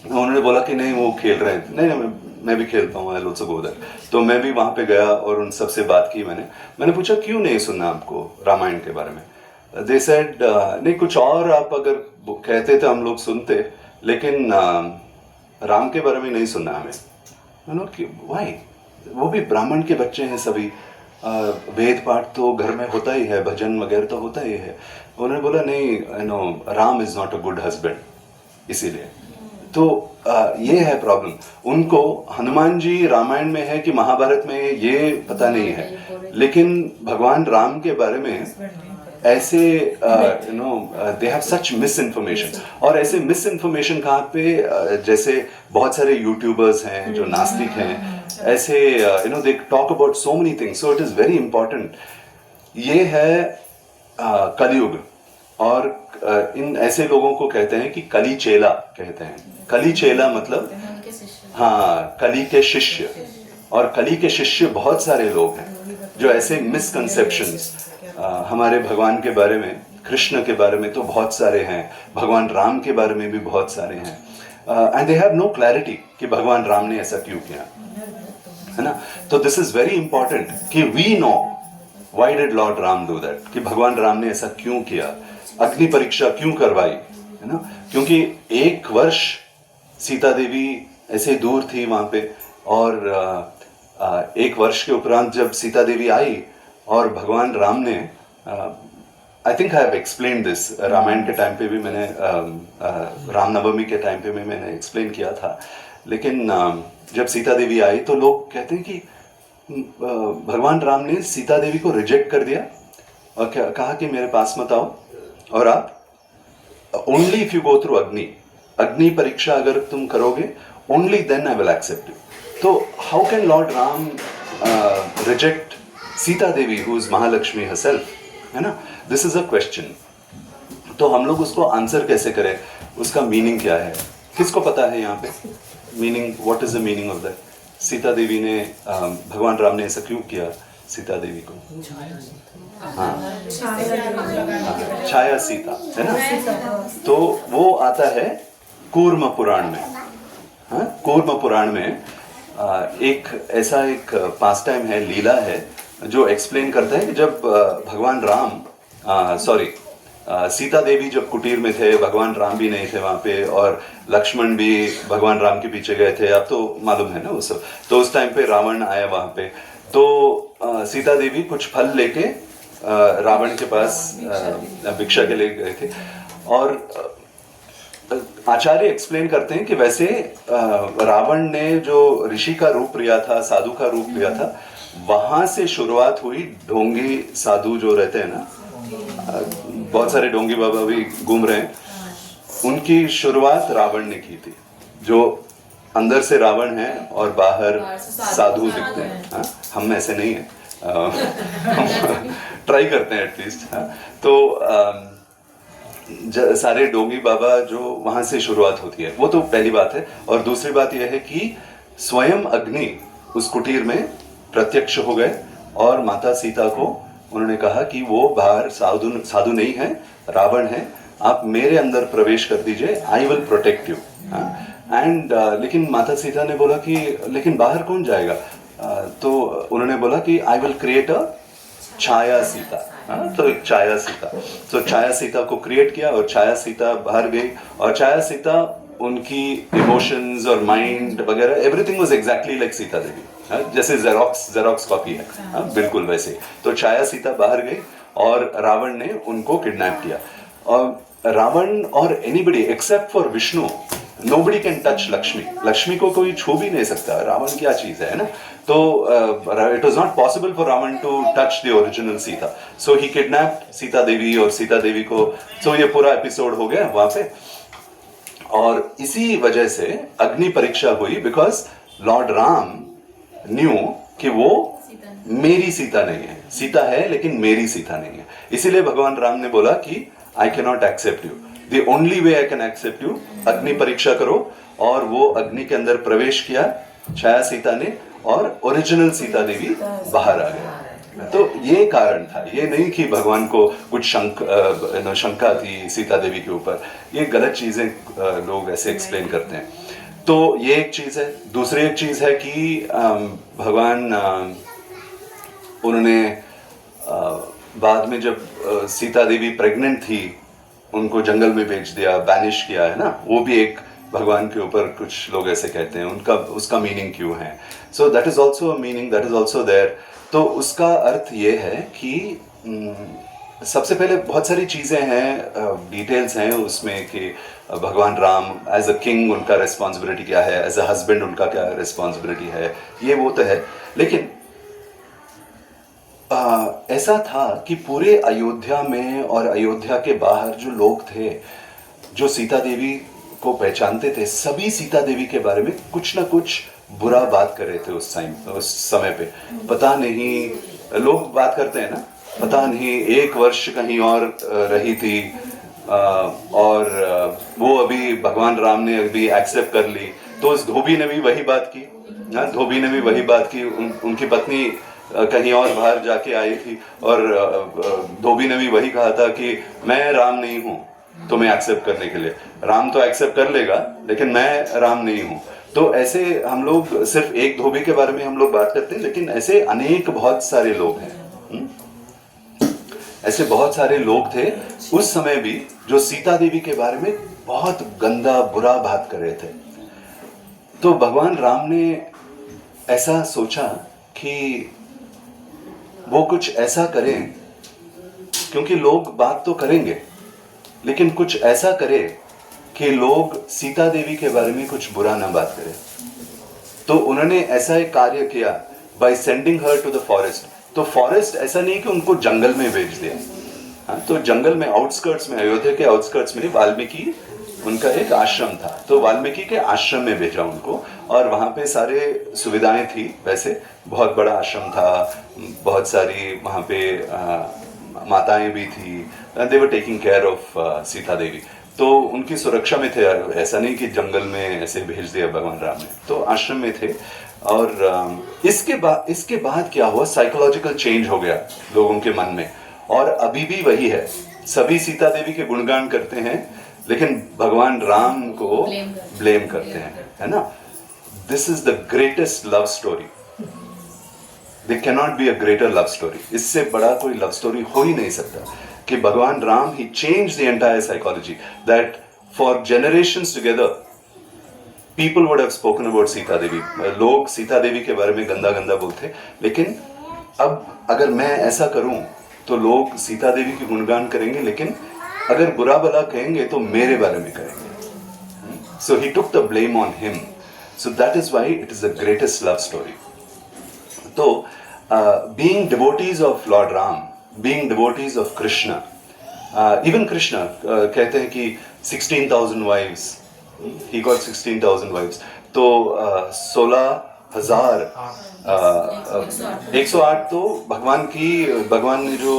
उन्होंने बोला कि नहीं वो खेल रहे थे. नहीं मैं भी खेलता हूँ, आई आल्सो गो देयर. तो मैं भी वहाँ पे गया और उन सबसे बात की. मैंने पूछा क्यों नहीं सुनना आपको रामायण के बारे में. दे सेड नहीं कुछ और आप अगर कहते तो हम लोग सुनते, लेकिन राम के बारे में नहीं सुनना हमें. व्हाई वो भी ब्राह्मण के बच्चे हैं सभी, वेद पाठ तो घर में होता ही है, भजन वगैरह तो होता ही है। उन्होंने बोला नहीं, Ram is not a good husband, इसीलिए। तो ये है प्रॉब्लम। उनको हनुमान जी रामायण में है कि महाभारत में ये पता नहीं है, लेकिन भगवान राम के बारे में ऐसे they have such miss information. और ऐसे मिस इन्फॉर्मेशन कहाँ पे, जैसे बहुत सारे यूट्यूबर्स हैं जो नास्तिक हैं, ऐसे they talk about so many things, so it is very important. ये है कलयुग, और इन ऐसे लोगों को कहते हैं कि कली चेला कहते हैं। कली चेला मतलब हाँ, कली के शिष्य। और कली के शिष्य बहुत सारे लोग हैं जो ऐसे मिसकंसेप्शंस हमारे भगवान के बारे में, कृष्ण के बारे में तो बहुत सारे हैं, भगवान राम के बारे में भी बहुत सारे हैं, and they have no clarity कि भगवान राम ने ऐसा क्यों किया, है ना। तो दिस इज वेरी इंपॉर्टेंट कि we know why did lord Ram do that, कि भगवान राम ने ऐसा क्यों किया, अग्नि परीक्षा क्यों करवाई, है ना। क्योंकि 1 वर्ष सीता देवी ऐसे दूर थी वहां पे, और 1 वर्ष के उपरांत जब सीता देवी आई और भगवान राम ने, I think I have explain this, Ramayana के टाइम पे भी मैंने, रामनवमी के टाइम पे भी मैंने एक्सप्लेन किया था, लेकिन जब सीता देवी आई तो लोग कहते हैं कि भगवान राम ने सीता देवी को रिजेक्ट कर दिया और कहा कि मेरे पास मत आओ, और आप only if you go through अग्नि परीक्षा अगर तुम करोगे, only then I will accept you. तो how can Lord Ram reject Sita Devi who is Mahalakshmi herself, है ना। This is a question. तो हम लोग उसको आंसर कैसे करें, उसका मीनिंग क्या है, किसको पता है यहाँ पे meaning, what is the meaning of that. Sita Devi ने, भगवान राम ने ऐसा क्यों किया सीता देवी को, हाँ, छाया सीता, है ना। तो वो आता है कूर्म पुराण में, हाँ, कूर्म पुराण में एक ऐसा एक पास टाइम है, लीला है, जो एक्सप्लेन करता है कि जब भगवान राम सीता देवी जब कुटीर में थे, भगवान राम भी नहीं थे वहाँ पे, और लक्ष्मण भी भगवान राम के पीछे गए थे, अब तो मालूम है ना वो सब। तो उस टाइम पे रावण आया वहाँ पे, तो सीता देवी कुछ फल लेके रावण के पास भिक्षा के लिए गए थे। और आचार्य एक्सप्लेन करते हैं कि वैसे रावण ने जो ऋषि का रूप लिया था, साधु का रूप लिया था, वहां से शुरुआत हुई। ढोंगी साधु जो रहते हैं ना, बहुत सारे ढोंगी बाबा भी घूम रहे हैं, उनकी शुरुआत रावण ने की थी। जो अंदर से रावण है और बाहर साधु दिखते हैं, हाँ? हम ऐसे नहीं हैं, हम ट्राई करते हैं एटलीस्ट। तो सारे डोंगी बाबा जो वहां से शुरुआत होती है, वो तो पहली बात है। और दूसरी बात यह है कि स्वयं अग्नि उस कुटीर में प्रत्यक्ष हो गए और माता सीता को उन्होंने कहा कि वो बाहर साधु नहीं है, रावण है, आप मेरे अंदर प्रवेश कर दीजिए, I will protect you. And लेकिन माता सीता ने बोला कि लेकिन बाहर कौन जाएगा, तो उन्होंने बोला कि आई विल क्रिएट अ छाया सीता। तो एक छाया सीता, तो छाया सीता को क्रिएट किया और छाया सीता बाहर गई, और छाया सीता उनकी इमोशंस और माइंड वगैरह everything was exactly like Sita Devi, जैसे जेरोक्स कॉपी है, बिल्कुल वैसे। तो छाया सीता बाहर गई और रावण ने उनको किडनैप किया। और रावण और anybody except for Vishnu, nobody can touch Lakshmi. Lakshmi को कोई छू भी नहीं सकता, रावण क्या चीज है ना। तो it was not possible for Ravana to touch the original Sita, so he kidnapped Sita Devi और सीता देवी को। सो ये पूरा एपिसोड हो गया वहां पे। और इसी वजह से अग्नि परीक्षा हुई, बिकॉज लॉर्ड राम न्यू कि वो मेरी सीता नहीं है, सीता है लेकिन मेरी सीता नहीं है। इसीलिए भगवान राम ने बोला कि I can not accept you, the only way I can accept you, अग्नि परीक्षा करो। और वो अग्नि के अंदर प्रवेश किया छाया सीता ने, और ओरिजिनल सीता देवी बाहर आ गई। तो ये कारण था, ये नहीं कि भगवान को कुछ शंका थी सीता देवी के ऊपर। ये गलत चीजें लोग ऐसे एक्सप्लेन करते हैं। तो ये एक चीज है। दूसरी एक चीज है कि भगवान उन्होंने बाद में जब सीता देवी प्रेग्नेंट थी, उनको जंगल में भेज दिया, बैनिश किया, है ना। वो भी एक भगवान के ऊपर कुछ लोग ऐसे कहते हैं, उनका उसका मीनिंग क्यों है. So that is also meaning, that is also there. तो उसका अर्थ ये है कि सबसे पहले बहुत सारी चीज़ें हैं, डिटेल्स हैं उसमें कि भगवान राम एज अ किंग उनका रिस्पॉन्सिबिलिटी क्या है, एज अ हस्बैंड उनका क्या रिस्पॉन्सिबिलिटी है, ये वो तो है. लेकिन ऐसा था कि पूरे अयोध्या में और अयोध्या के बाहर जो लोग थे जो सीता देवी को पहचानते थे, सभी सीता देवी के बारे में कुछ ना कुछ बुरा बात कर रहे थे उस समय पे. पता नहीं, लोग बात करते हैं ना, पता नहीं 1 वर्ष कहीं और रही थी और वो अभी भगवान राम ने अभी एक्सेप्ट कर ली. तो उस धोबी ने भी वही बात की, धोबी ने भी वही बात की. उनकी पत्नी कहीं और बाहर जाके आई थी और धोबी ने भी वही कहा था कि मैं राम नहीं हूँ तुम्हें एक्सेप्ट करने के लिए. राम तो एक्सेप्ट कर लेगा लेकिन मैं राम नहीं हूँ. तो ऐसे हम लोग सिर्फ एक धोबी के बारे में हम लोग बात करते हैं, लेकिन ऐसे अनेक बहुत सारे लोग हैं. ऐसे बहुत सारे लोग थे उस समय भी जो सीता देवी के बारे में बहुत गंदा बुरा बात कर रहे थे. तो भगवान राम ने ऐसा सोचा कि वो कुछ ऐसा करें, क्योंकि लोग बात तो करेंगे लेकिन कुछ ऐसा करे कि लोग सीता देवी के बारे में कुछ बुरा ना बात करें. तो उन्होंने ऐसा एक कार्य किया by sending her to the forest. तो फॉरेस्ट ऐसा नहीं कि उनको जंगल में भेज दिया. हाँ, तो जंगल में आउटस्कर्ट्स में, अयोध्या के आउटस्कर्ट्स में वाल्मीकि उनका एक आश्रम था. तो वाल्मीकि के आश्रम में भेजा उनको और वहाँ पे सारे सुविधाएं थी. वैसे बहुत बड़ा आश्रम था, बहुत सारी वहाँ पे माताएं भी थी. They were taking care of Sita Devi. तो उनकी सुरक्षा में थे. ऐसा नहीं कि जंगल में ऐसे भेज दिया भगवान राम ने. तो आश्रम में थे. और इसके बाद क्या हुआ, साइकोलॉजिकल चेंज हो गया लोगों के मन में. और अभी भी वही है, सभी सीता देवी के गुणगान करते हैं लेकिन भगवान राम को ब्लेम करते हैं, है ना. This is the greatest love story. There cannot be a greater love story. इससे बड़ा कोई लव स्टोरी हो ही नहीं सकता कि भगवान Ram he changed the entire psychology that for generations together people would have spoken about Sita Devi. लोग सीता देवी के बारे में गंदा गंदा बोलते, लेकिन अब अगर मैं ऐसा करूं तो लोग सीता देवी की गुणगान करेंगे, लेकिन अगर बुरा भला कहेंगे तो मेरे बारे में करेंगे. So he took the blame on him. So that is why it is the greatest love story. तो being devotees of Lord Ram, being devotees of Krishna, even Krishna कहते हैं कि 16,000 wives, he got 16,000 wives. तो 16,000 108 तो भगवान ने जो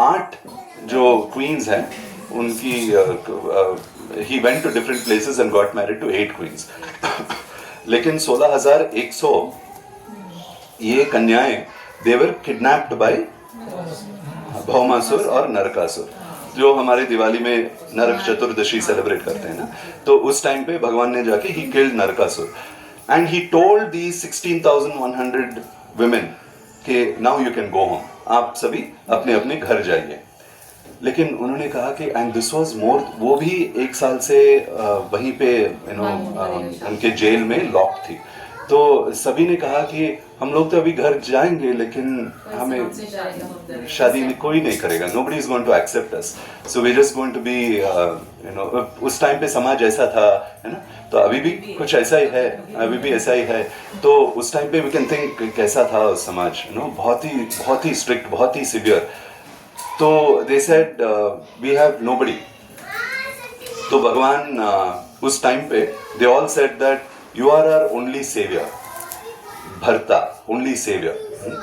8 जो queens हैं उनकी he went to different places and got married to 8 queens. लेकिन 16,100 ये कन्याएं they were kidnapped by Bhaumasur और नरकासुर, जो हमारे दिवाली में नरक चतुर्दशी सेलिब्रेट करते हैं ना. तो उस टाइम पे भगवान ने जाके he killed Narakasura and he told these 16,100 women कि now you can go home, आप सभी अपने अपने घर जाइए. लेकिन उन्होंने कहा कि एंड दिस वाज मोर, वो भी 1 साल से वहीं पे उनके जेल में लॉक थी. तो सभी ने कहा कि हम लोग तो अभी घर जाएंगे लेकिन हमें शादी में कोई नहीं करेगा. nobody is going to accept us, so we're just going to be उस टाइम पे समाज ऐसा था, है ना. तो अभी भी कुछ ऐसा ही है, अभी भी ऐसा ही है. तो उस टाइम पे वी कैन थिंक कैसा था उस समाज, बहुत ही स्ट्रिक्ट, बहुत ही सिवियर. तो they said we have nobody. तो भगवान उस टाइम पे they all said that you are our only savior, Bharta, only savior.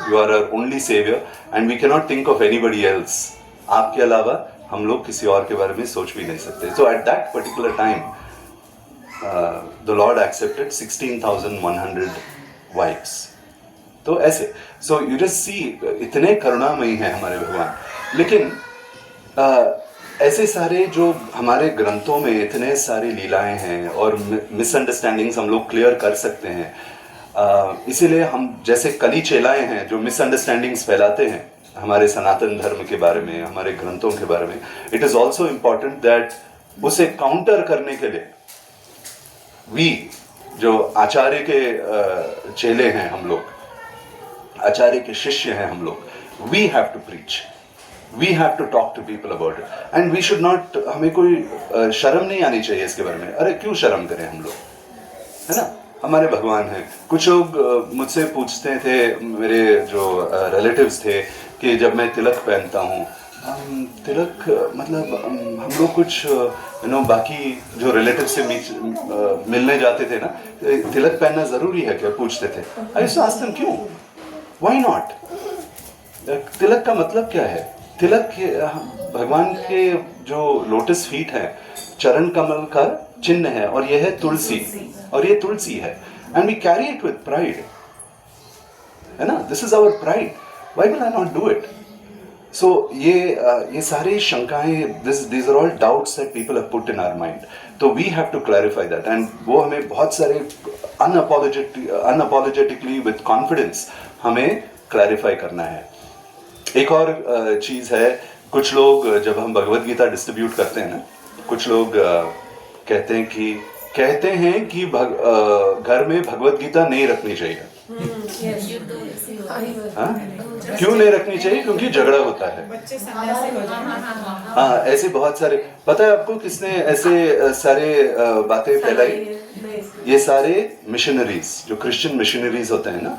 You are our only savior and we cannot think of anybody else. आपके अलावा हम लोग किसी और के बारे में सोच भी नहीं सकते. So at that particular time the Lord accepted 16,100 wives. तो ऐसे, so you just see इतने करुणामयी हैं हमारे भगवान. लेकिन ऐसे सारे जो हमारे ग्रंथों में इतने सारी लीलाएं हैं और मिसअंडरस्टैंडिंग्स हम लोग क्लियर कर सकते हैं. इसीलिए हम जैसे कली चेलाएं हैं जो मिसअंडरस्टैंडिंग्स फैलाते हैं हमारे सनातन धर्म के बारे में, हमारे ग्रंथों के बारे में. It is also important that उसे काउंटर करने के लिए वी जो आचार्य के चेले हैं हम लोग, आचार्य के शिष्य हैं हम लोग, we have to preach, we have to talk to people about it and we should not, हमें कोई शर्म नहीं आनी चाहिए इसके बारे में। अरे क्यों शर्म करें हम लोग, है ना, हमारे भगवान हैं। कुछ लोग मुझसे पूछते थे, मेरे जो रिलेटिव्स थे, कि जब मैं तिलक पहनता हूँ, तिलक मतलब हम लोग कुछ बाकी जो रिलेटिव से मिलने जाते थे ना, तिलक पहनना ज़रूरी है क्या, पूछते थे। I used to ask them क्यों, व्हाई नॉट, तिलक का मतलब क्या है। तिलक भगवान के जो लोटस फीट है, चरण कमल का चिन्ह है, और यह है तुलसी, और ये तुलसी है, and we carry it with pride, है ना, this is our pride, why will I not do it. So ये सारी शंकाएं, these are all doubts that people have put in our mind, तो we have to clarify that, and वो हमें बहुत सारे unapologetically with confidence हमें clarify करना है। एक और चीज़ है, कुछ लोग जब हम भगवत गीता डिस्ट्रीब्यूट करते हैं ना, कुछ लोग कहते हैं कि घर में भगवत गीता नहीं रखनी चाहिए। हाँ? क्यों नहीं रखनी चाहिए, क्योंकि झगड़ा होता है। हाँ, ऐसे बहुत सारे, पता है आपको किसने ऐसे सारे बातें फैलाई? ये सारे मिशनरीज, जो क्रिश्चियन मिशनरीज होते हैं ना,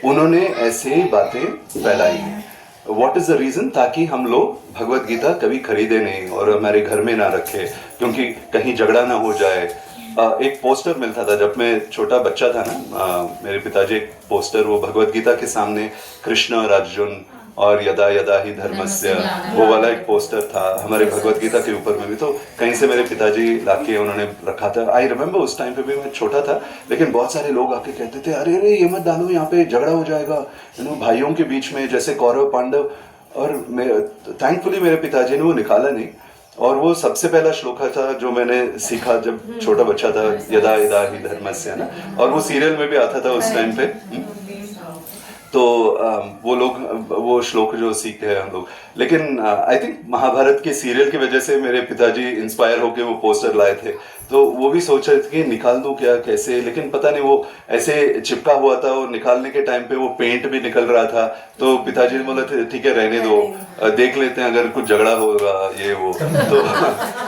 उन्होंने ऐसे बातें फैलाई हैं। What is the reason? ताकि हम लोग भगवत गीता कभी खरीदे नहीं और हमारे घर में ना रखे, क्योंकि कहीं झगड़ा ना हो जाए। एक पोस्टर मिलता था जब मैं छोटा बच्चा था ना, मेरे पिताजी एक पोस्टर, वो भगवत गीता के सामने कृष्ण और अर्जुन और यदा यदा ही धर्मस्य, वो वाला एक पोस्टर था हमारे भगवत गीता के ऊपर में भी। तो कहीं से मेरे पिताजी लाके उन्होंने रखा था। आई रिमेम्बर उस टाइम पे भी मैं छोटा था, लेकिन बहुत सारे लोग आके कहते थे, अरे अरे ये मत डालो, यहाँ पे झगड़ा हो जाएगा, भाइयों के बीच में, जैसे कौरव पांडव। और थैंकफुली मेरे पिताजी ने वो निकाला नहीं, और वो सबसे पहला श्लोक था जो मैंने सीखा जब छोटा बच्चा था, यदा यदा ही धर्मस्य, है ना, और वो सीरियल में भी आता था उस टाइम पे। तो वो लोग वो श्लोक जो सीखते हैं हम लोग। लेकिन आई थिंक महाभारत के सीरियल की वजह से मेरे पिताजी इंस्पायर होके वो पोस्टर लाए थे, तो वो भी सोच रहे थे कि निकाल दूं क्या, कैसे, लेकिन पता नहीं वो ऐसे चिपका हुआ था, और निकालने के टाइम पे वो पेंट भी निकल रहा था। तो पिताजी ने बोला थे ठीक है रहने दो, देख लेते हैं अगर कुछ झगड़ा होगा ये वो। तो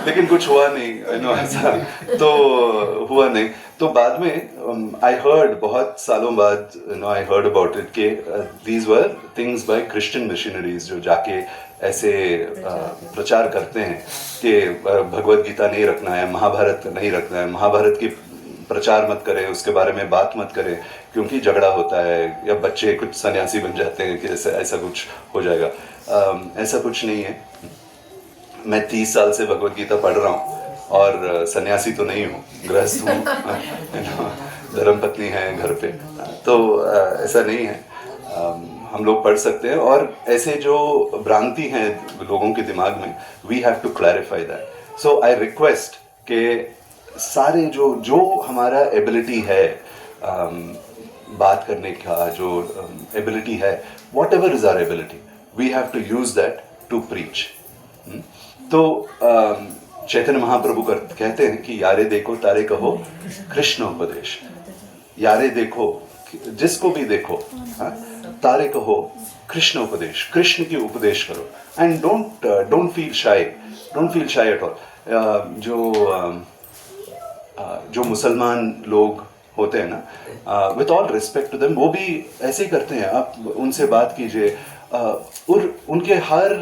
लेकिन कुछ हुआ नहीं, ऐसा तो हुआ नहीं। तो बाद में आई हर्ड, बहुत सालों बाद आई हर्ड अबाउट इट के these were things by Christian missionaries, जो जाके ऐसे प्रचार करते हैं कि भगवत गीता नहीं रखना है, महाभारत नहीं रखना है, महाभारत की प्रचार मत करें, उसके बारे में बात मत करें, क्योंकि झगड़ा होता है, या बच्चे कुछ सन्यासी बन जाते हैं कि ऐसा कुछ हो जाएगा। ऐसा कुछ नहीं है। मैं 30 साल से भगवत गीता पढ़ रहा हूँ, और सन्यासी तो नहीं हूँ, गृहस्थ हूँ, धर्मपत्नी है घर पे, तो ऐसा नहीं है। हम लोग पढ़ सकते हैं, और ऐसे जो भ्रांति हैं लोगों के दिमाग में, we have to clarify that. So I request के सारे जो हमारा एबिलिटी है, बात करने का जो एबिलिटी है, whatever is our ability, we have to use that to preach. तो चैतन्य महाप्रभु कहते हैं कि यारे देखो तारे कहो कृष्ण उपदेश, यारे देखो, जिसको भी देखो, तारे कहो कृष्ण उपदेश, कृष्ण की उपदेश करो, and don't feel shy at all. जो मुसलमान लोग होते हैं ना, with all respect to them, वो भी ऐसे ही करते हैं। आप उनसे बात कीजिए, और उनके हर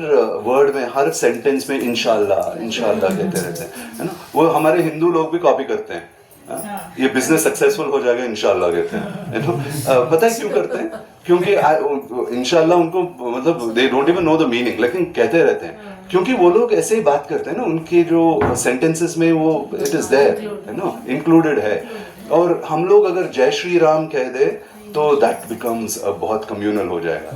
वर्ड में, हर सेंटेंस में इंशाल्लाह कहते रहते हैं, है ना। वो हमारे हिंदू लोग भी कॉपी करते हैं, ये बिजनेस सक्सेसफुल हो जाएगा इंशाल्लाह कहते हैं, पता है क्यों करते हैं? क्योंकि इंशाल्लाह उनको मतलब they don't even know the meaning, लेकिन कहते रहते हैं, क्योंकि वो लोग ऐसे ही बात करते हैं ना, उनके जो सेंटेंसेस में वो इट इज देयर, है ना, इंक्लूडेड है। और हम लोग अगर जय श्री राम कह दे तो दैट बिकम्स बहुत कम्युनल हो जाएगा,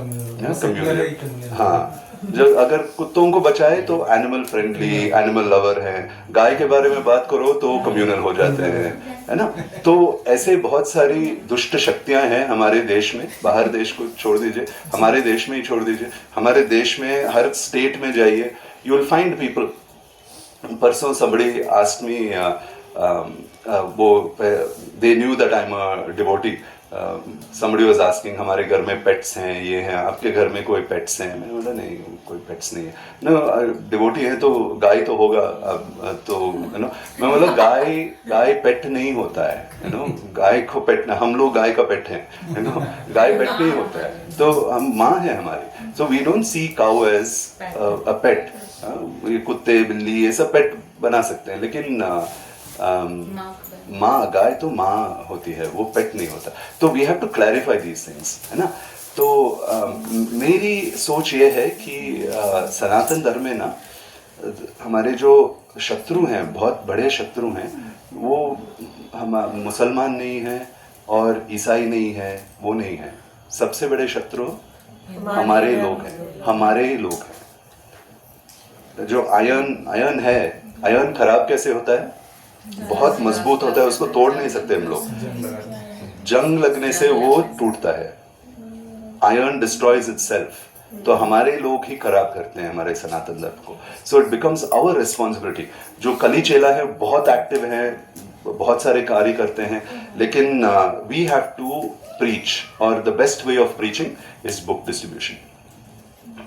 कम्युनल। हाँ, जब अगर कुत्तों को बचाए तो एनिमल फ्रेंडली, एनिमल लवर हैं, गाय के बारे में बात करो तो कम्युनल हो जाते हैं, है ना। तो ऐसे बहुत सारी दुष्ट शक्तियां हैं हमारे देश में, बाहर देश को छोड़ दीजिए, हमारे देश में ही छोड़ दीजिए, हमारे देश में हर स्टेट में जाइए, यू विल फाइंड पीपल। परसों somebody asked me वो they knew that I am a devotee. Somebody was asking हमारे घर में पेट्स हैं, ये हैं, आपके घर में कोई पेट्स हैं? मैंने बोला नहीं, कोई पेट्स नहीं है. नो, डिवोटी है तो गाय तो होगा. तो यू नो, मैं बोला गाय पेट नहीं होता है. यू नो, गाय को पेट, हम लोग गाय का पेट हैं. यू नो, गाय पेट नहीं होता है. तो हम माँ है हमारी. So we don't see cow as a pet. ये कुत्ते बिल्ली ये सब पेट बना सकते हैं, लेकिन माँ, गाय तो माँ होती है, वो पेट नहीं होता. तो we have to clarify these things, है ना. तो मेरी सोच ये है कि सनातन धर्म में ना हमारे जो शत्रु हैं, बहुत बड़े शत्रु हैं, वो हम मुसलमान नहीं हैं और ईसाई नहीं है, वो नहीं है. सबसे बड़े शत्रु हमारे लोग हैं, हमारे ही लोग हैं. जो आयरन है, आयरन खराब कैसे होता है? बहुत मजबूत होता है, उसको तोड़ नहीं सकते हम लोग. जंग लगने से वो टूटता है. Iron destroys itself. तो हमारे लोग ही खराब करते हैं हमारे सनातन धर्म को. So it becomes our responsibility. जो कली चेला है बहुत एक्टिव है, बहुत सारे कार्य करते हैं, लेकिन वी हैव टू प्रीच, और the best way of preaching is book distribution.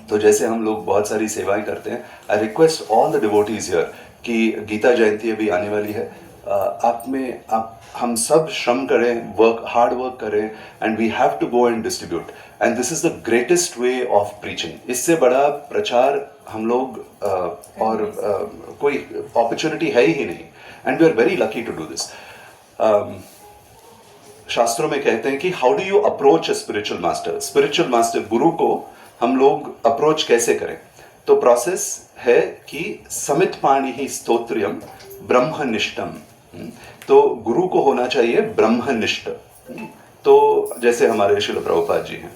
तो जैसे हम लोग बहुत सारी सेवाएं करते हैं, आई request all the devotees here कि गीता जयंती अभी आने वाली है. आप हम सब श्रम करें, हार्ड वर्क करें, and we have to go and distribute. And this is the greatest way of preaching. इससे बड़ा प्रचार हम लोग और कोई अपॉर्चुनिटी है ही नहीं. And we are very lucky to do this. शास्त्रों में कहते हैं कि how do you approach a spiritual master. Spiritual master, गुरु को हम लोग अप्रोच कैसे करें? तो प्रोसेस है कि समित पाणी ही स्तोत्रियम ब्रह्मनिष्ठम. तो गुरु को होना चाहिए ब्रह्मनिष्ठ. तो जैसे हमारे श्रील प्रभुपाद जी हैं,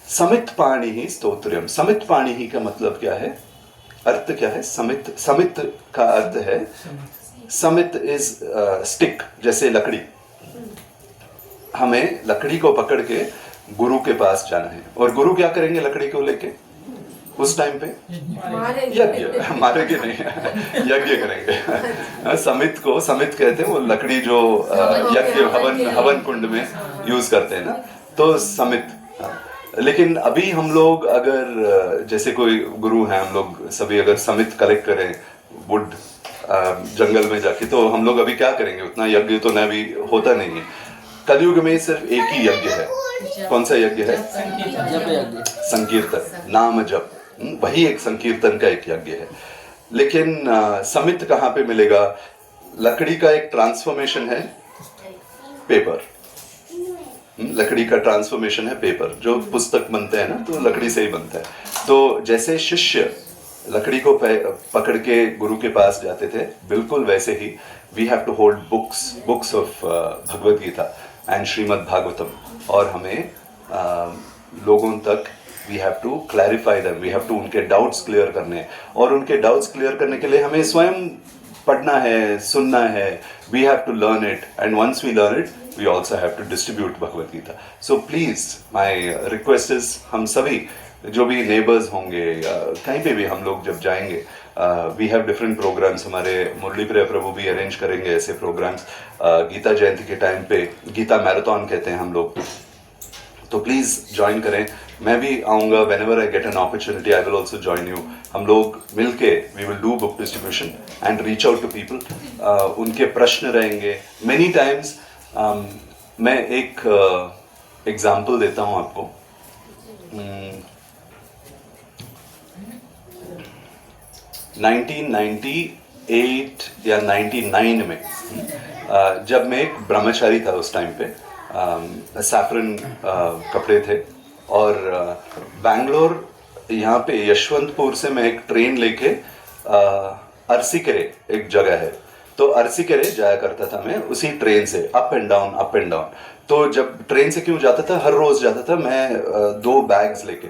समित पाणी ही स्तोत्रियम. समित पाणी ही का मतलब क्या है? अर्थ क्या है? समित का अर्थ है, समित इज स्टिक, जैसे लकड़ी. हमें लकड़ी को पकड़ के गुरु के पास जाना है. और गुरु क्या करेंगे लकड़ी को लेके उस टाइम पे? यज्ञ. मारेंगे नहीं, यज्ञ करेंगे. समित कहते हैं वो लकड़ी जो यज्ञ हवन कुंड में यूज करते हैं ना, तो समित. लेकिन अभी हम लोग अगर जैसे कोई गुरु हैं, हम लोग सभी अगर समित कलेक्ट करें वुड जंगल में जाके, तो हम लोग अभी क्या करेंगे? उतना यज्ञ तो न भी होता नहीं है. कलयुग में सिर्फ एक ही यज्ञ है. कौन सा यज्ञ है? संकीर्तन, नाम जप. वही एक संकीर्तन का एक यज्ञ है. लेकिन समित कहाँ पे मिलेगा? लकड़ी का एक ट्रांसफॉर्मेशन है पेपर. लकड़ी का ट्रांसफॉर्मेशन है पेपर. जो पुस्तक बनते हैं ना, तो लकड़ी से ही बनता है. तो जैसे शिष्य लकड़ी को पकड़ के गुरु के पास जाते थे, बिल्कुल वैसे ही we have to hold books of Bhagavad Gita and Shrimad Bhagavatam. और हमें लोगों तक we have to clarify them. We have to उनके डाउट्स क्लियर करने, और उनके डाउट्स क्लियर करने के लिए हमें स्वयं पढ़ना है, सुनना है. We have to learn it, and once we learn it we also have to distribute Bhagavad Gita. So please my request is, हम सभी जो भी नेबर्स होंगे या कहीं पे भी हम लोग जब जाएंगे, वी हैव डिफरेंट प्रोग्राम्स. हमारे मुरली प्रिय प्रभु भी अरेंज करेंगे ऐसे प्रोग्राम्स. गीता जयंती के टाइम पे गीता मैराथन कहते हैं हम लोग. तो प्लीज ज्वाइन करें. मैं भी आऊँगा. Whenever I get an opportunity I will also join you. हम लोग मिलके we will do book distribution and reach out to people. उनके प्रश्न रहेंगे मेनी टाइम्स. मैं एक एग्जाम्पल देता हूँ आपको. 1998 या 99 में जब मैं एक ब्रह्मचारी था, उस टाइम पे सैफरन कपड़े थे, और बैंगलोर यहाँ पे यशवंतपुर से मैं एक ट्रेन लेके अरसीकेरे एक जगह है, तो अरसीकेरे जाया करता था मैं उसी ट्रेन से, अप एंड डाउन. तो जब ट्रेन से क्यों जाता था, हर रोज जाता था मैं 2 बैग्स लेके,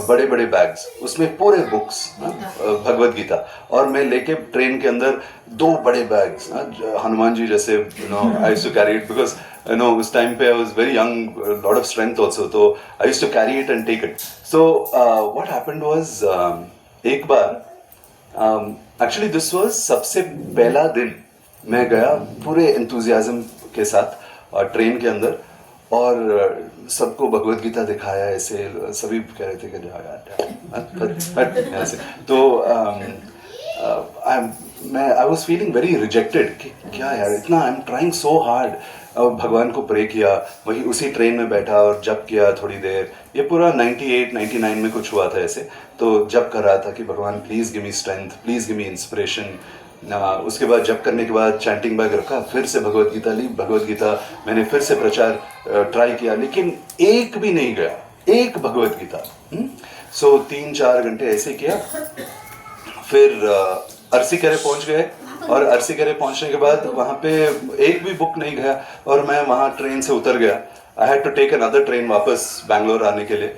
बड़े बड़े बैग्स, उसमें पूरे बुक्स भगवद गीता, और मैं लेके ट्रेन के अंदर 2 बड़े बैग्स, हनुमान जी जैसे, I used to carry it because उस टाइम पे I was very young, lot of strength also, तो I used to carry it and take it. So what happened was, एक बार एक्चुअली दिस वाज सबसे पहला दिन मैं गया पूरे एंथुजियाज्म के साथ और ट्रेन के अंदर, और सबको भगवत गीता दिखाया ऐसे, सभी कह रहे थे कि जाओ यार ऐसे। तो I was feeling very rejected कि क्या यार इतना, I am trying so hard. और भगवान को प्रे किया, वही उसी ट्रेन में बैठा और जप किया थोड़ी देर। ये पूरा 98-99 में कुछ हुआ था ऐसे। तो जप कर रहा था कि भगवान please give me strength, please give me inspiration. उसके बाद जप करने के बाद चैंटिंग बैग रखा, फिर से भगवत गीता ली। भगवत गीता मैंने फिर से प्रचार ट्राई किया, लेकिन एक भी नहीं गया, एक भगवत गीता। सो 3-4 घंटे ऐसे किया। फिर अरसीकेरे पहुंच गए, और अरसीकेरे पहुंचने के बाद वहाँ पे एक भी बुक नहीं गया, और मैं वहाँ ट्रेन से उतर गया। I had to take another train वापस बैंगलोर आने के लिए,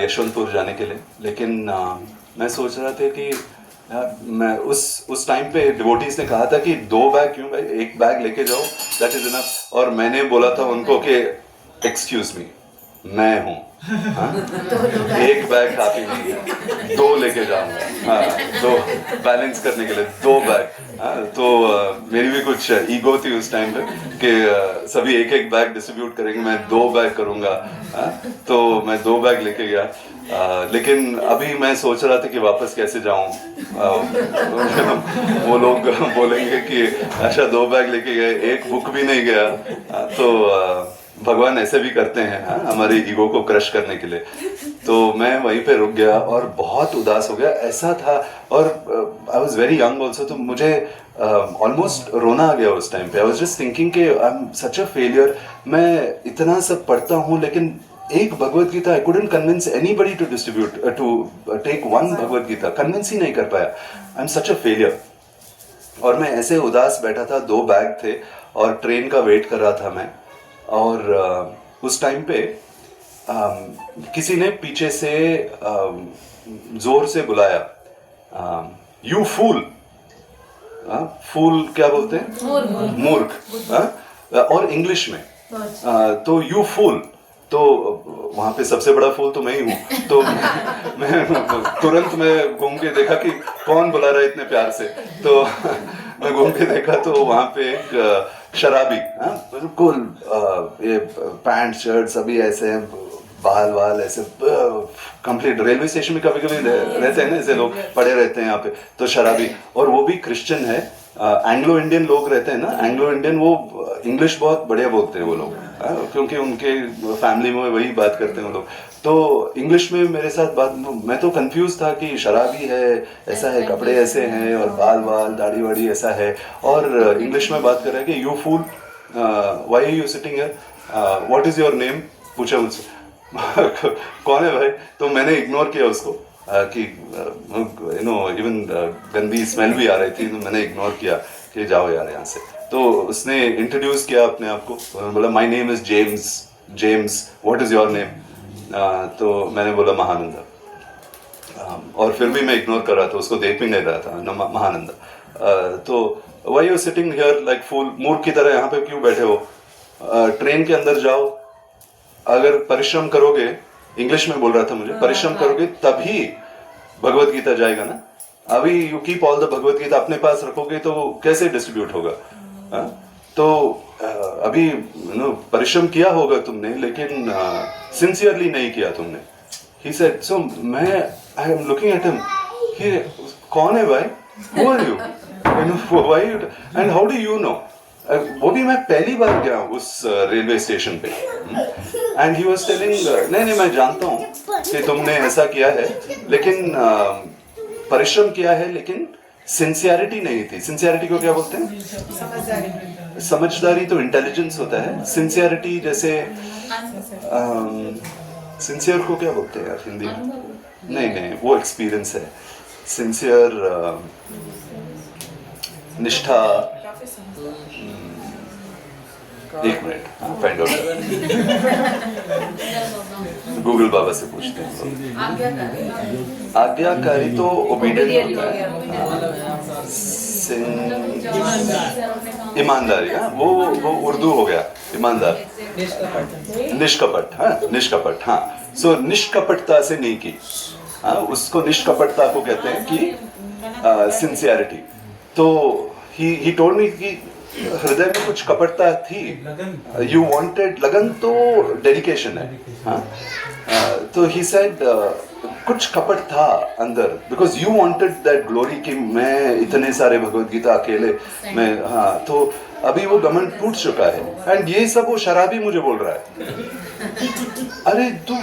यशवंतपुर जाने के लिए। लेकिन मैं सोच रहा था कि मैं उस टाइम पे डिवोटीज ने कहा था कि 2 बैग क्यों भाई, 1 बैग लेके जाओ, दैट इज इनफ। और मैंने बोला था उनको कि एक्सक्यूज मी, मैं हूँ, 1 बैग काफी नहीं है, 2 लेके जाऊंगा। हाँ, 2 बैलेंस करने के लिए 2 बैग। तो मेरी भी कुछ ईगो थी उस टाइम पे कि सभी 1-1 बैग डिस्ट्रीब्यूट करेंगे, मैं 2 बैग करूंगा। तो मैं 2 बैग लेके गया। लेकिन अभी मैं सोच रहा था कि वापस कैसे जाऊं। वो लोग बोलेंगे कि अच्छा 2 बैग लेके गए, 1 बुक भी नहीं गया। तो भगवान ऐसे भी करते हैं हमारे ईगो को क्रश करने के लिए। तो मैं वहीं पे रुक गया और बहुत उदास हो गया, ऐसा था। और आई वाज वेरी यंग आल्सो, तो मुझे ऑलमोस्ट रोना आ गया उस टाइम पे। आई वाज जस्ट थिंकिंग कि I am such a failure. मैं इतना सब पढ़ता हूँ, लेकिन एक Bhagavad Gita I couldn't convince anybody to distribute, to take 1 Bhagavad Gita, convince ही नहीं कर पाया। I am such a failure. और मैं ऐसे उदास बैठा था, 2 बैग थे और ट्रेन का वेट कर रहा था मैं। और उस टाइम पे किसी ने पीछे से जोर से बुलाया, यू फूल। फूल क्या बोलते हैं? मूर्ख। और इंग्लिश में। तो यू फूल। तो वहां पे सबसे बड़ा फूल तो मैं ही हूँ। तो मैं तुरंत में घूम के देखा कि कौन बुला रहा है इतने प्यार से। तो मैं घूम के देखा तो वहां पे एक शराबी, बिल्कुल ये पैंट शर्ट सभी ऐसे, बाल वाल ऐसे कंप्लीट। रेलवे स्टेशन में कभी कभी रहते हैं ना ऐसे लोग, पड़े रहते हैं यहाँ पे। तो शराबी, और वो भी क्रिश्चियन है। एंग्लो इंडियन लोग रहते हैं ना, एंग्लो इंडियन, वो इंग्लिश बहुत बढ़िया बोलते हैं वो लोग, क्योंकि उनके फैमिली में वही बात करते हैं वो लोग। तो इंग्लिश में मेरे साथ बात, मैं तो कंफ्यूज था कि शराबी है, ऐसा है, कपड़े ऐसे हैं और बाल वाल दाढ़ी वाड़ी ऐसा है, और इंग्लिश में बात कर रहा है कि you fool, why are you sitting here, what is your name, पूछा मुझसे। कौन है भाई? तो मैंने इग्नोर किया उसको कि यू नो इवन गंदी स्मेल भी आ रही थी, तो मैंने इग्नोर किया कि जाओ यार यहाँ से। तो उसने इंट्रोड्यूस किया अपने आप को, बोला my name is James. James, what is your name? तो मैंने बोला महानंदा। और फिर भी मैं इग्नोर कर रहा था, उसको देख भी नहीं रहा था, महानंदा। तो why you sitting here like fool, मूर्ख की तरह यहाँ पे क्यों बैठे हो? ट्रेन के अंदर जाओ, अगर परिश्रम करोगे, इंग्लिश में बोल रहा था मुझे, परिश्रम करोगे तभी भगवत गीता जाएगा ना। अभी you keep all the Bhagavad Gita अपने पास रखोगे तो कैसे डिस्ट्रीब्यूट होगा? तो अभी परिश्रम किया होगा तुमने, लेकिन सिंसियरली नहीं किया तुमने। ही सेड, सो मैं I am looking at him, he कौन है भाई, who are you, why and how do you know? वो भी मैं पहली बार गया उस रेलवे स्टेशन पे। एंड ही वाज टेलिंग, नहीं मैं जानता हूँ कि तुमने ऐसा किया है, लेकिन परिश्रम किया है, लेकिन सिंसियरिटी नहीं थी। सिंसियरिटी को क्या बोलते हैं? समझदारी तो इंटेलिजेंस होता है। सिंसियरिटी जैसे सिंसियर को क्या बोलते हैं यार हिंदी में? नहीं वो एक्सपीरियंस है। सिंसियर, निष्ठा। एक मिनट, फाइंड आउट, गूगल बाबा से पूछते हैं। आज्ञाकारी तो ओबीडियंट होता है। ईमानदारी, वो उर्दू हो गया, ईमानदार। निष्कपट, निष्कपट। सो निष्कपटता से नहीं की, उसको निष्कपटता को कहते हैं कि सिंसियरिटी। तो ही टोल्ड मी कि हृदय में कुछ कपटता थी, यू वांटेड, लगन तो डेडिकेशन है, हाँ, तो ही सेड कुछ कपट था अंदर, because you wanted that glory कि मैं इतने सारे भगवत गीता अकेले मैं, हाँ, तो अभी वो घमंड टूट चुका है। एंड ये सब वो शराबी मुझे बोल रहा है, अरे तू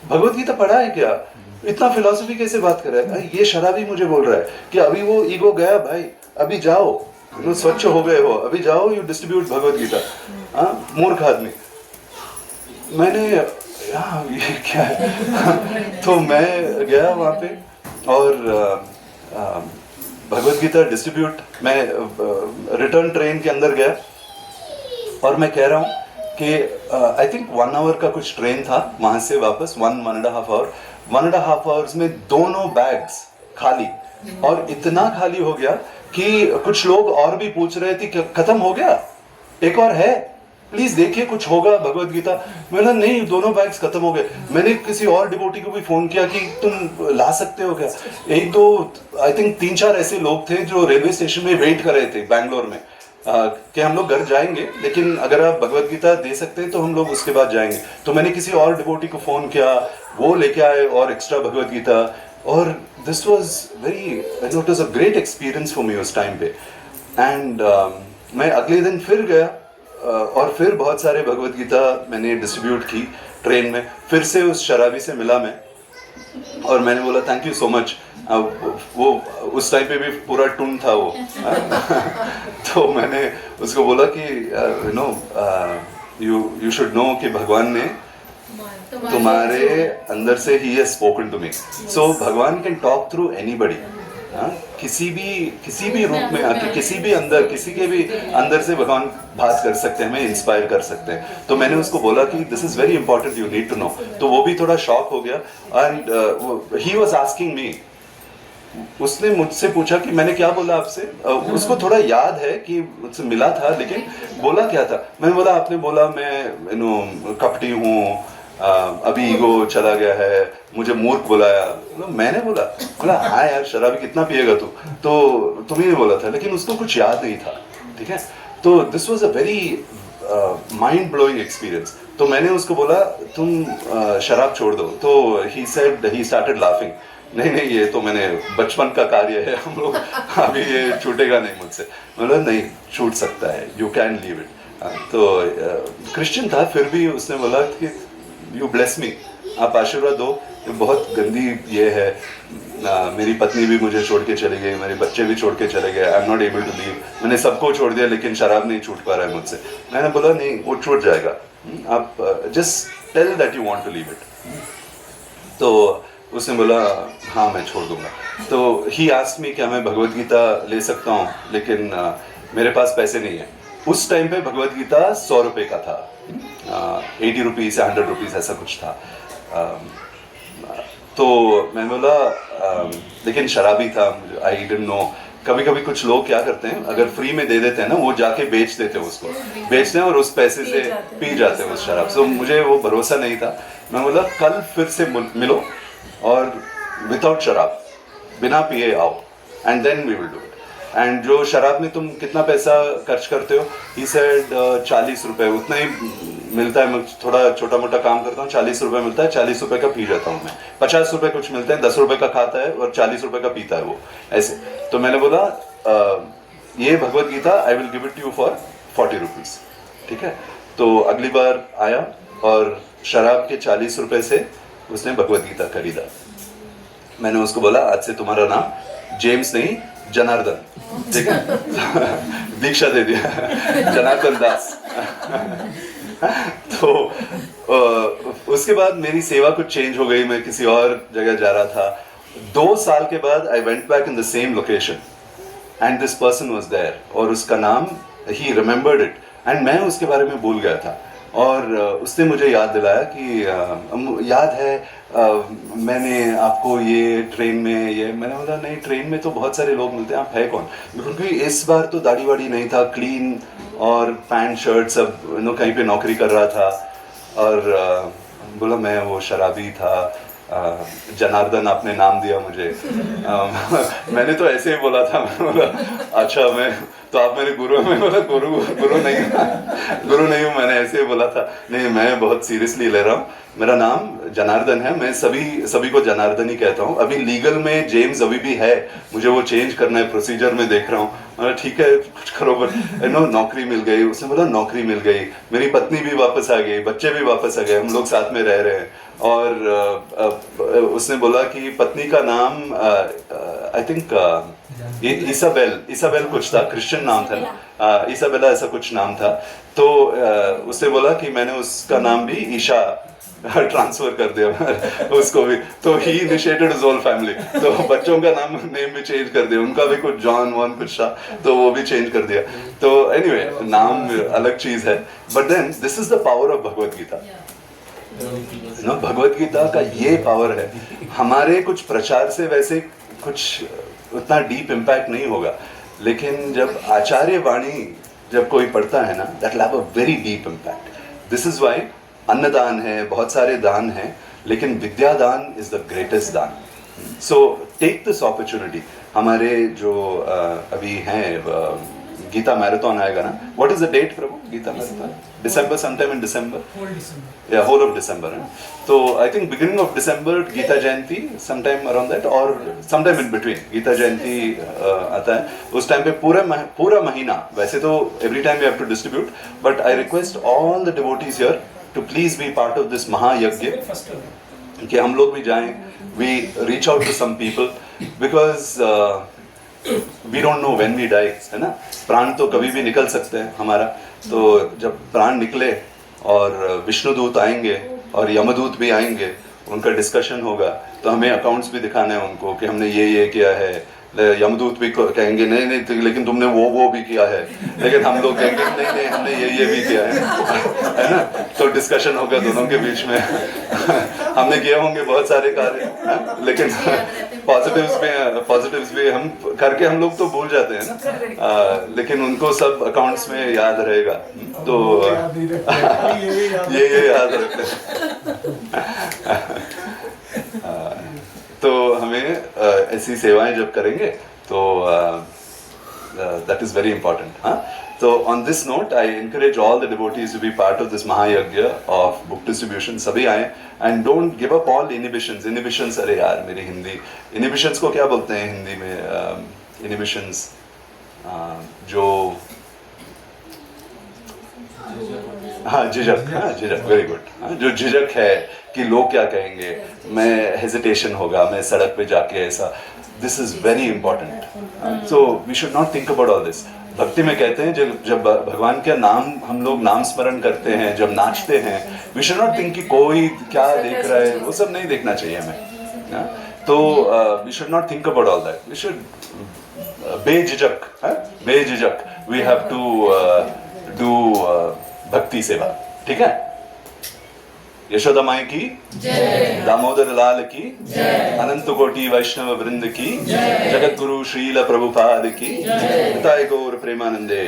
भगवत गीता पढ़ा है क्या, इतना फिलॉसफी कैसे बात कर रहा है, ये शराबी मुझे बोल रहा है कि अभी वो ईगो गया भाई, अभी जाओ, तो स्वच्छ हो गए हो, अभी जाओ यू डिस्ट्रीब्यूट भगवत गीता। हाँ, मूर्ख आदमी। मैंने ये क्या है तो मैं गया वहाँ पे और भगवत गीता डिस्ट्रीब्यूट, मैं रिटर्न ट्रेन के अंदर गया और मैं कह रहा हूँ कि आई थिंक 1 आवर का कुछ ट्रेन था वहाँ से वापस, 1.5 आवर, 1.5 आवर्स में दोनों बैग्स खाली, और इतना खाली हो गया कि कुछ लोग और भी पूछ रहे थे कि खत्म हो गया, एक और है, प्लीज देखिए कुछ होगा भगवत गीता। मैंने नहीं, दोनों बैग्स खत्म हो गए। मैंने किसी और डिवोटी को भी फोन किया कि तुम ला सकते हो क्या, एक दो आई थिंक 3-4 ऐसे लोग थे जो रेलवे स्टेशन में वेट कर रहे थे बैंगलोर में कि हम लोग घर जाएंगे, लेकिन अगर आप भगवत गीता दे सकते हैं तो हम लोग उसके बाद जाएंगे। तो मैंने किसी और डिवोटी को फोन किया, वो लेके आए और एक्स्ट्रा भगवत गीता, और this was very, it was a great experience for me उस टाइम पे। एंड मैं अगले दिन फिर गया और फिर बहुत सारे भगवत गीता मैंने डिस्ट्रीब्यूट की ट्रेन में। फिर से उस शराबी से मिला मैं और मैंने बोला थैंक यू सो मच। वो उस टाइम पे भी पूरा टून था वो तो मैंने उसको बोला कि you know you should know कि भगवान ने तुम्हारे अंदर से ही has spoken to me. So भगवान कैन टॉक थ्रू एनीबॉडी, किसी भी रूप में आके, किसी के भी अंदर से भगवान बात कर सकते हैं, हमें इंस्पायर कर सकते हैं। तो मैंने उसको बोला कि this is very important, you need to know. तो वो भी थोड़ा शॉक हो गया and he was asking me, उसने मुझसे पूछा कि मैंने क्या बोला आपसे। उसको थोड़ा याद है कि मुझसे मिला था, लेकिन बोला क्या था। मैंने बोला आपने बोला मैं कपटी हूँ, अभी ईगो चला गया है, मुझे मूर्ख बुलाया। मैंने बोला हाँ यार शराबी कितना पिएगा तू, तो तुम्हें बोला था, लेकिन उसको कुछ याद नहीं था, ठीक है। तो this was a very mind blowing experience. तो मैंने उसको बोला तुम शराब छोड़ दो, तो ही स्टार्टेड लाफिंग। नहीं ये तो मैंने बचपन का कार्य है, हम लोग अभी ये छूटेगा नहीं मुझसे। मतलब नहीं छूट सकता है, यू कैन लीव इट। तो क्रिश्चियन था, फिर भी उसने बोला कि यू ब्लेस मी, आप आशीर्वाद दो। ये बहुत गंदी ये है, मेरी पत्नी भी मुझे छोड़ के चली गई, मेरे बच्चे भी छोड़ के चले गए, I am not able to leave. मैंने सबको छोड़ दिया लेकिन शराब नहीं छूट पा रहा है मुझसे। मैंने बोला नहीं वो छूट जाएगा, आप just tell that you want to leave it. तो उसने बोला हाँ मैं छोड़ दूंगा। तो ही आस्क्ड मी क्या मैं भगवत गीता ले सकता हूँ, लेकिन मेरे पास पैसे नहीं है। उस टाइम पे भगवत गीता 100 रुपये का था, 80 रुपीज़ या 100 रुपीज़ ऐसा कुछ था। तो मैं बोला लेकिन शराबी था, आई डिडंट नो। कभी कभी कुछ लोग क्या करते हैं, अगर फ्री में दे देते हैं ना, वो जाके बेच देते हैं, उसको बेचते हैं और उस पैसे से पी जाते हैं उस शराब। तो मुझे वो भरोसा नहीं था। मैं बोला कल फिर से मिलो और विदाउट शराब, बिना पिए आओ, and then we will do it. And जो शराब में तुम कितना पैसा खर्च करते हो, ही सेड 40 रुपये, उतना ही मिलता है। मैं थोड़ा छोटा मोटा काम करता हूँ, 40 रुपये मिलता है, 40 रुपये का पी जाता हूँ मैं। 50 रुपये कुछ मिलते हैं, 10 रुपये का खाता है और 40 रुपये का पीता है वो, ऐसे। तो मैंने बोला ये Bhagavad Gita I will give it you for 40 rupees, ठीक है। तो अगली बार आया और शराब के 40 रुपये से उसने भगवत गीता खरीदा। मैंने उसको बोला आज से तुम्हारा नाम जेम्स नहीं जनार्दन, ठीक है। दीक्षा दे दिया जनार्दन दास। तो उसके बाद मेरी सेवा कुछ चेंज हो गई, मैं किसी और जगह जा रहा था। 2 साल के बाद I went back in the same location and this person was there, और उसका नाम ही रिमेंबर्ड इट एंड मैं उसके बारे में भूल गया था। और उसने मुझे याद दिलाया कि याद है मैंने आपको ये ट्रेन में ये। मैंने बोला नहीं ट्रेन में तो बहुत सारे लोग मिलते हैं, आप है कौन। क्योंकि इस बार तो दाढ़ी वाड़ी नहीं था, क्लीन और पैंट शर्ट सब, कहीं पे नौकरी कर रहा था। और बोला मैं वो शराबी था, जनार्दन आपने नाम दिया मुझे। मैंने तो ऐसे ही बोला था। मैंने बोला अच्छा मैं तो आप मेरे गुरु में बोला गुरु नहीं हूँ, मैंने ऐसे ही बोला था। नहीं, मैं बहुत सीरियसली ले रहा हूँ। मेरा नाम जनार्दन है, मैं सभी को जनार्दन ही कहता हूँ। अभी लीगल में जेम्स अभी भी है, मुझे वो चेंज करना है, प्रोसीजर में देख रहा हूँ। ठीक है, कुछ करो, नौकरी मिल गई। उसने बोला नौकरी मिल गई, मेरी पत्नी भी वापस आ गई, बच्चे भी वापस आ गए, हम लोग साथ में रह रहे हैं। और उसने बोला कि पत्नी का नाम आई थिंक इसाबेल कुछ था, क्रिश्चियन नाम था ना, इसाबेला ऐसा कुछ नाम था। तो उसने बोला कि मैंने उसका नाम भी ईशा ट्रांसफर कर दिया उसको भी। तो ही इनिशिएटेड हिज होल फैमिली, तो बच्चों का नेम भी चेंज कर दिया, उनका भी कुछ जॉन वॉन कुछ था, तो वो भी चेंज कर दिया। तो एनीवे, नाम अलग चीज है, but then this is the power of Bhagavad Gita. Bhagavad Gita का ये पावर है। हमारे कुछ प्रचार से वैसे कुछ उतना डीप इम्पैक्ट नहीं होगा, लेकिन जब आचार्य वाणी जब कोई पढ़ता है ना, that will have a very deep impact. This is why अन्नदान है, बहुत सारे दान हैं, लेकिन विद्यादान इज द ग्रेटेस्ट दान। So take this opportunity. हमारे जो अभी हैं गीता मैराथन आएगा ना, व्हाट इज द डेट प्रभु? Gita marathon December, sometime in December, या होल ऑफ दिसंबर है। तो I think beginning of December Gita Jayanti, sometime around that, और sometime in between Gita Jayanti आता है। उस टाइम पे पूरा महीना, वैसे तो every time we have to distribute, but I request all the devotees here to please be part of this mahayagya, कि हम लोग भी जाएं, we reach out to some people, because we don't know when we die, है ना। प्राण तो कभी भी निकल सकते हैं हमारा, तो जब प्राण निकले और विष्णुदूत आएंगे और यमदूत भी आएंगे, उनका डिस्कशन होगा, तो हमें अकाउंट्स भी दिखाने हैं उनको कि हमने ये किया है। यमदूत भी कहेंगे नहीं, लेकिन तुमने वो भी किया है, लेकिन हम लोग कहेंगे नहीं हमने ये भी किया है ना। तो डिस्कशन होगा दोनों के बीच में। हमने किए होंगे बहुत सारे कार्य, लेकिन पॉजिटिव्स भी हम करके हम लोग तो भूल जाते हैं ना, लेकिन उनको सब अकाउंट्स में याद रहेगा। तो ये याद रखते हैं। तो हमें ऐसी सेवाएं जब करेंगे तो दैट इज वेरी इम्पोर्टेंट। हाँ, तो on this note I encourage all the devotees to be part of this mahayagya of book distribution. सभी आए, and don't give up all inhibitions. अरे यार, मेरी हिंदी इनहिबिशंस को क्या बोलते हैं हिंदी में? इनहिबिशंस जो, हाँ झिझक, वेरी गुड। जो झिझक है कि लोग क्या कहेंगे, मैं हेजिटेशन होगा, मैं सड़क पे जाके ऐसा, this is very important. So we should not think about all this. भक्ति में कहते हैं जब भगवान का नाम हम लोग नाम स्मरण करते हैं, जब नाचते हैं, वी शुड नॉट थिंक कि कोई क्या देख रहा है, वो सब नहीं देखना चाहिए हमें। तो we should not think about all that. We should बेझिझक we have to do bhakti seva. ठीक है? यशोदा माई की जय, दामोदर लाल की जय, अनंत कोटि वैष्णव वृंद की जय, जगत गुरु श्रील प्रभुपाद की जय, निताय गौर प्रेमानंदे।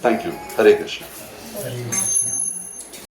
Thank you. हरे कृष्ण।